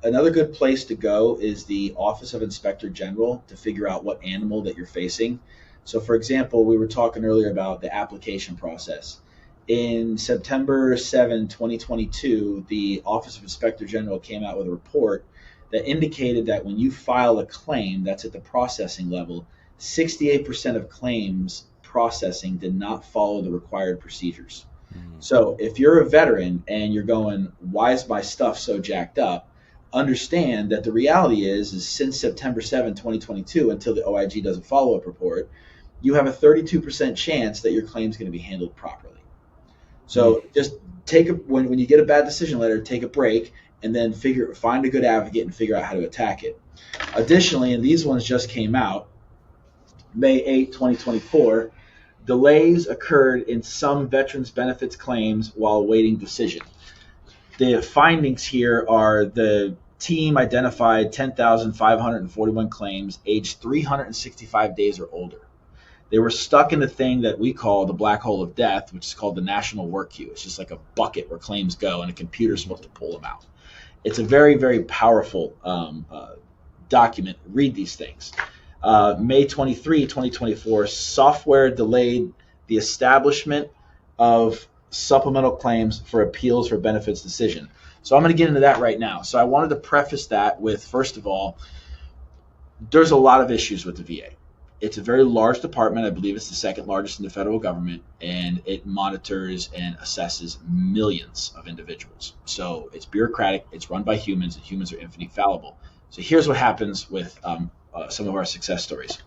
Speaker 3: another good place to go is the Office of Inspector General to figure out what animal that you're facing. So, for example, we were talking earlier about the application process. In September 7, 2022, the Office of Inspector General came out with a report that indicated that when you file a claim that's at the processing level, 68% of claims processing did not follow the required procedures. So if you're a veteran and you're going, why is my stuff so jacked up? Understand that the reality is since September 7, 2022, until the OIG does a follow-up report, you have a 32% chance that your claim is going to be handled properly. So just when you get a bad decision letter, take a break and then find a good advocate and figure out how to attack it. Additionally, and these ones just came out, May 8, 2024, delays occurred in some veterans benefits claims while awaiting decision. The findings here are the team identified 10,541 claims aged 365 days or older. They were stuck in the thing that we call the black hole of death, which is called the National Work Queue. It's just like a bucket where claims go and a computer's supposed to pull them out. It's a very, very powerful document. Read these things. May 23, 2024, software delayed the establishment of supplemental claims for appeals for benefits decision. So I'm going to get into that right now. So I wanted to preface that with, first of all, there's a lot of issues with the VA. It's a very large department. I believe it's the second largest in the federal government, and it monitors and assesses millions of individuals. So it's bureaucratic, it's run by humans, and humans are infinitely fallible. So here's what happens with some of our success stories.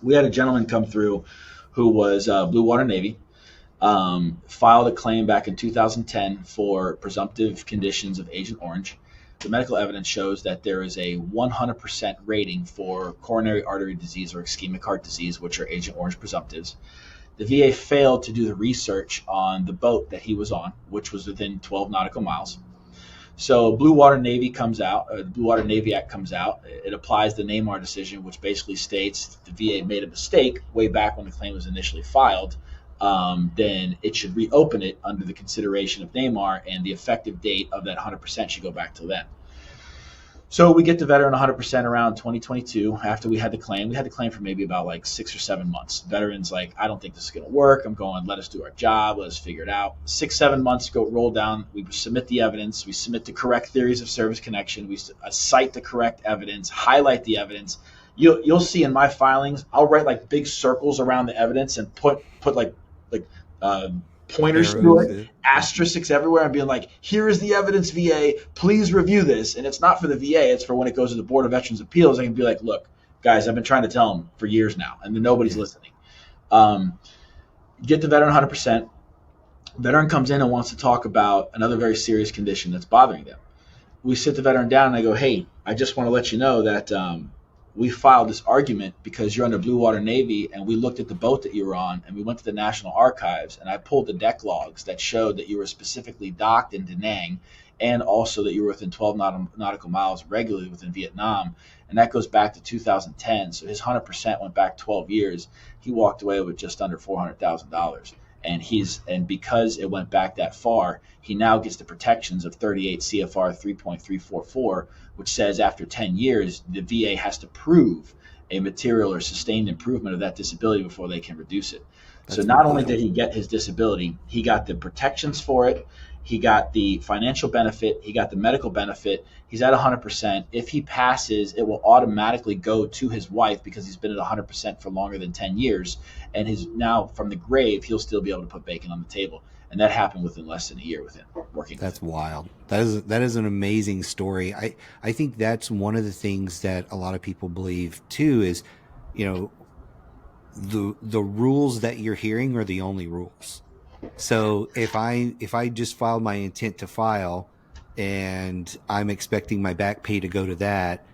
Speaker 3: We had a gentleman come through who was Blue Water Navy, filed a claim back in 2010 for presumptive conditions of Agent Orange. The medical evidence shows that there is a 100% rating for coronary artery disease or ischemic heart disease, which are Agent Orange presumptives. The VA failed to do the research on the boat that he was on, which was within 12 nautical miles. So Blue Water Navy comes out, the Blue Water Navy Act comes out. It applies the NAMAR decision, which basically states if the VA made a mistake way back when the claim was initially filed, then it should reopen it under the consideration of NAMAR, and the effective date of that 100% should go back to then. So we get the veteran 100% around 2022 after we had the claim. We had the claim for maybe about like 6 or 7 months. Veteran's like, I don't think this is going to work. I'm going, let us do our job. Let us figure it out. 6, 7 months go roll down. We submit the evidence. We submit the correct theories of service connection. We cite the correct evidence, highlight the evidence. You'll see in my filings, I'll write like big circles around the evidence and put like pointers through it, asterisks everywhere, and being like, here is the evidence, VA, please review this. And it's not for the VA, it's for when it goes to the Board of Veterans Appeals. I can be like, look, guys, I've been trying to tell them for years now, and then nobody's listening. Get the veteran 100%. Veteran comes in and wants to talk about another very serious condition that's bothering them. We sit the veteran down and I go, hey, I just want to let you know that we filed this argument because you're under Blue Water Navy, and we looked at the boat that you were on, and we went to the National Archives, and I pulled the deck logs that showed that you were specifically docked in Da Nang, and also that you were within 12 nautical miles regularly within Vietnam, and that goes back to 2010. So his 100% went back 12 years. He walked away with just under $400,000. And because it went back that far, he now gets the protections of 38 CFR 3.344, which says after 10 years, the VA has to prove a material or sustained improvement of that disability before they can reduce it. So not only did he get his disability, he got the protections for it, he got the financial benefit, he got the medical benefit. He's at 100%. If he passes, it will automatically go to his wife because he's been at 100% for longer than 10 years. And now from the grave, he'll still be able to put bacon on the table. And that happened within less than a year with him working.
Speaker 1: That's wild. That is an amazing story. I think that's one of the things that a lot of people believe too is, the rules that you're hearing are the only rules. So if I just filed my intent to file and I'm expecting my back pay to go to that,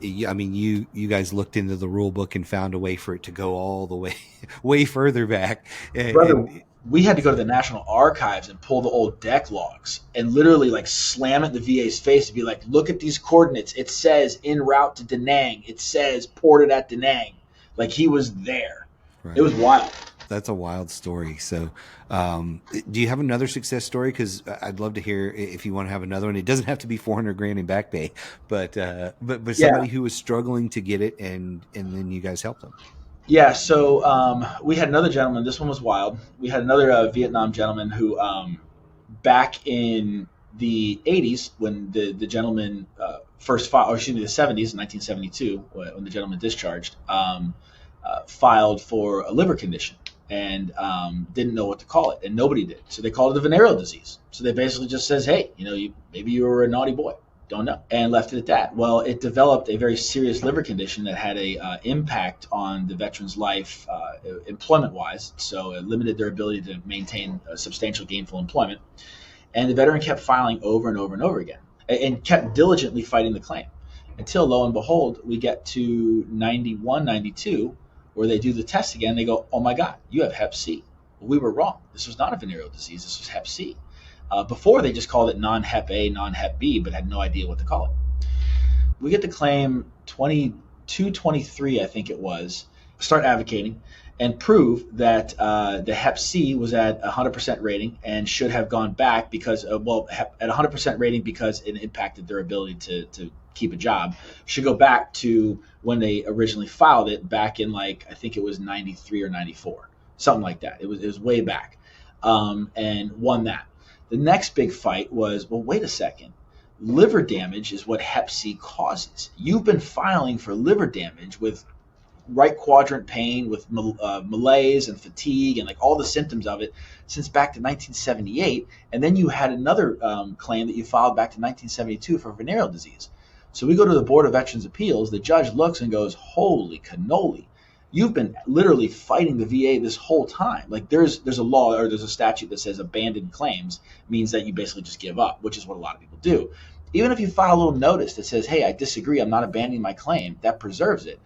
Speaker 1: I mean, you guys looked into the rule book and found a way for it to go all the way further back.
Speaker 3: Brother, we had to go to the National Archives and pull the old deck logs and literally like slam it in the VA's face to be like, look at these coordinates. It says en route to Da Nang. It says ported at Da Nang. Like he was there. Right. It was wild.
Speaker 1: That's a wild story. So, do you have another success story? Because I'd love to hear if you want to have another one. It doesn't have to be $400,000 in back pay, but somebody who was struggling to get it, and then you guys helped them.
Speaker 3: Yeah. So we had another gentleman. This one was wild. We had another Vietnam gentleman who, back in the 80s, when the gentleman first filed, or excuse me, the 70s, 1972, when the gentleman discharged, filed for a liver condition and didn't know what to call it, and nobody did. So they called it a venereal disease. So they basically just says, hey, maybe you were a naughty boy, don't know, and left it at that. Well, it developed a very serious liver condition that had a impact on the veteran's life employment-wise. So it limited their ability to maintain a substantial gainful employment. And the veteran kept filing over and over and over again and kept diligently fighting the claim until, lo and behold, we get to 91, 92, where they do the test again. They go, oh my God, you have Hep C. Well, we were wrong. This was not a venereal disease. This was Hep C. Before, they just called it non-Hep A, non-Hep B, but had no idea what to call it. We get to claim 22, 23, I think it was, start advocating and prove that the Hep C was at 100% rating and should have gone back because, at 100% rating because it impacted their ability to keep a job, should go back to when they originally filed it back in I think it was 93 or 94, something like that. It was way back, and won that. The next big fight was, well, wait a second. Liver damage is what Hep C causes. You've been filing for liver damage with right quadrant pain, with malaise and fatigue and all the symptoms of it since back to 1978. And then you had another claim that you filed back to 1972 for venereal disease. So we go to the Board of Veterans Appeals. The judge looks and goes, holy cannoli. You've been literally fighting the VA this whole time. There's a law or there's a statute that says abandoned claims means that you basically just give up, which is what a lot of people do. Even if you file a little notice that says, hey, I disagree, I'm not abandoning my claim, that preserves it.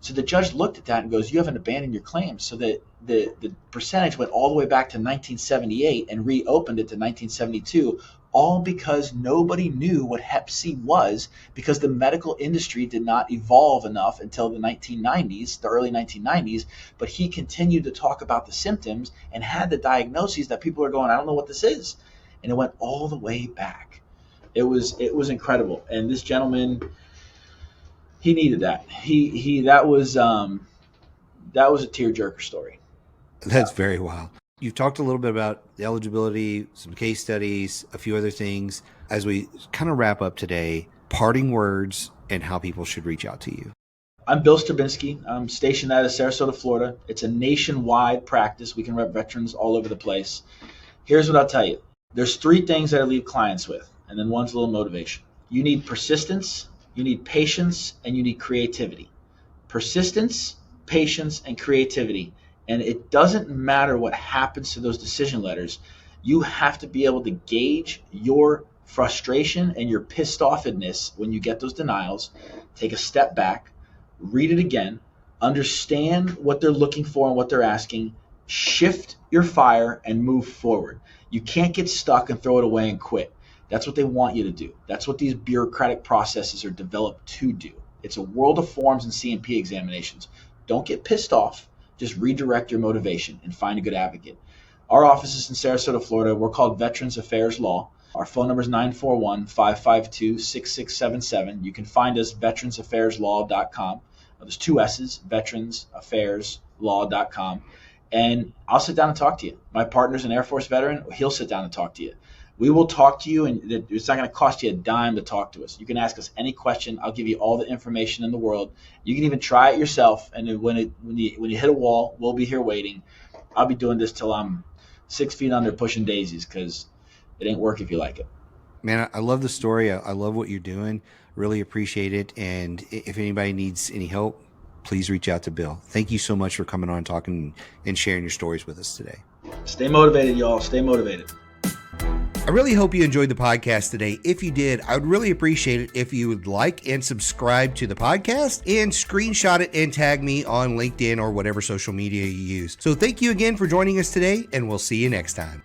Speaker 3: So the judge looked at that and goes, you haven't abandoned your claim. So that the percentage went all the way back to 1978 and reopened it to 1972, all because nobody knew what Hep C was, because the medical industry did not evolve enough until the 1990s, the early 1990s. But he continued to talk about the symptoms and had the diagnoses that people are going, I don't know what this is. And it went all the way back. It was incredible. And this gentleman, he needed that. That was a tearjerker story.
Speaker 1: That's very wild. You've talked a little bit about the eligibility, some case studies, a few other things. As we kind of wrap up today, parting words and how people should reach out to you.
Speaker 3: I'm Bill Sterbinsky. I'm stationed out of Sarasota, Florida. It's a nationwide practice. We can rep veterans all over the place. Here's what I'll tell you. There's 3 things that I leave clients with, and then one's a little motivation. You need persistence, you need patience, and you need creativity. Persistence, patience, and creativity. And it doesn't matter what happens to those decision letters. You have to be able to gauge your frustration and your pissed offedness when you get those denials. Take a step back, read it again, understand what they're looking for and what they're asking, shift your fire, and move forward. You can't get stuck and throw it away and quit. That's what they want you to do. That's what these bureaucratic processes are developed to do. It's a world of forms and C&P examinations. Don't get pissed off. Just redirect your motivation and find a good advocate. Our office is in Sarasota, Florida. We're called Veterans Affairs Law. Our phone number is 941-552-6677. You can find us veteransaffairs.law.com. There's two S's, veteransaffairs.law.com. And I'll sit down and talk to you. My partner's an Air Force veteran. He'll sit down and talk to you. We will talk to you, and it's not going to cost you a dime to talk to us. You can ask us any question. I'll give you all the information in the world. You can even try it yourself, and then when you hit a wall, we'll be here waiting. I'll be doing this till I'm 6 feet under pushing daisies, because it ain't work if you like it.
Speaker 1: Man, I love the story. I love what you're doing. Really appreciate it. And if anybody needs any help, please reach out to Bill. Thank you so much for coming on, talking, and sharing your stories with us today.
Speaker 3: Stay motivated, y'all. Stay motivated.
Speaker 1: I really hope you enjoyed the podcast today. If you did, I would really appreciate it if you would like and subscribe to the podcast and screenshot it and tag me on LinkedIn or whatever social media you use. So thank you again for joining us today, and we'll see you next time.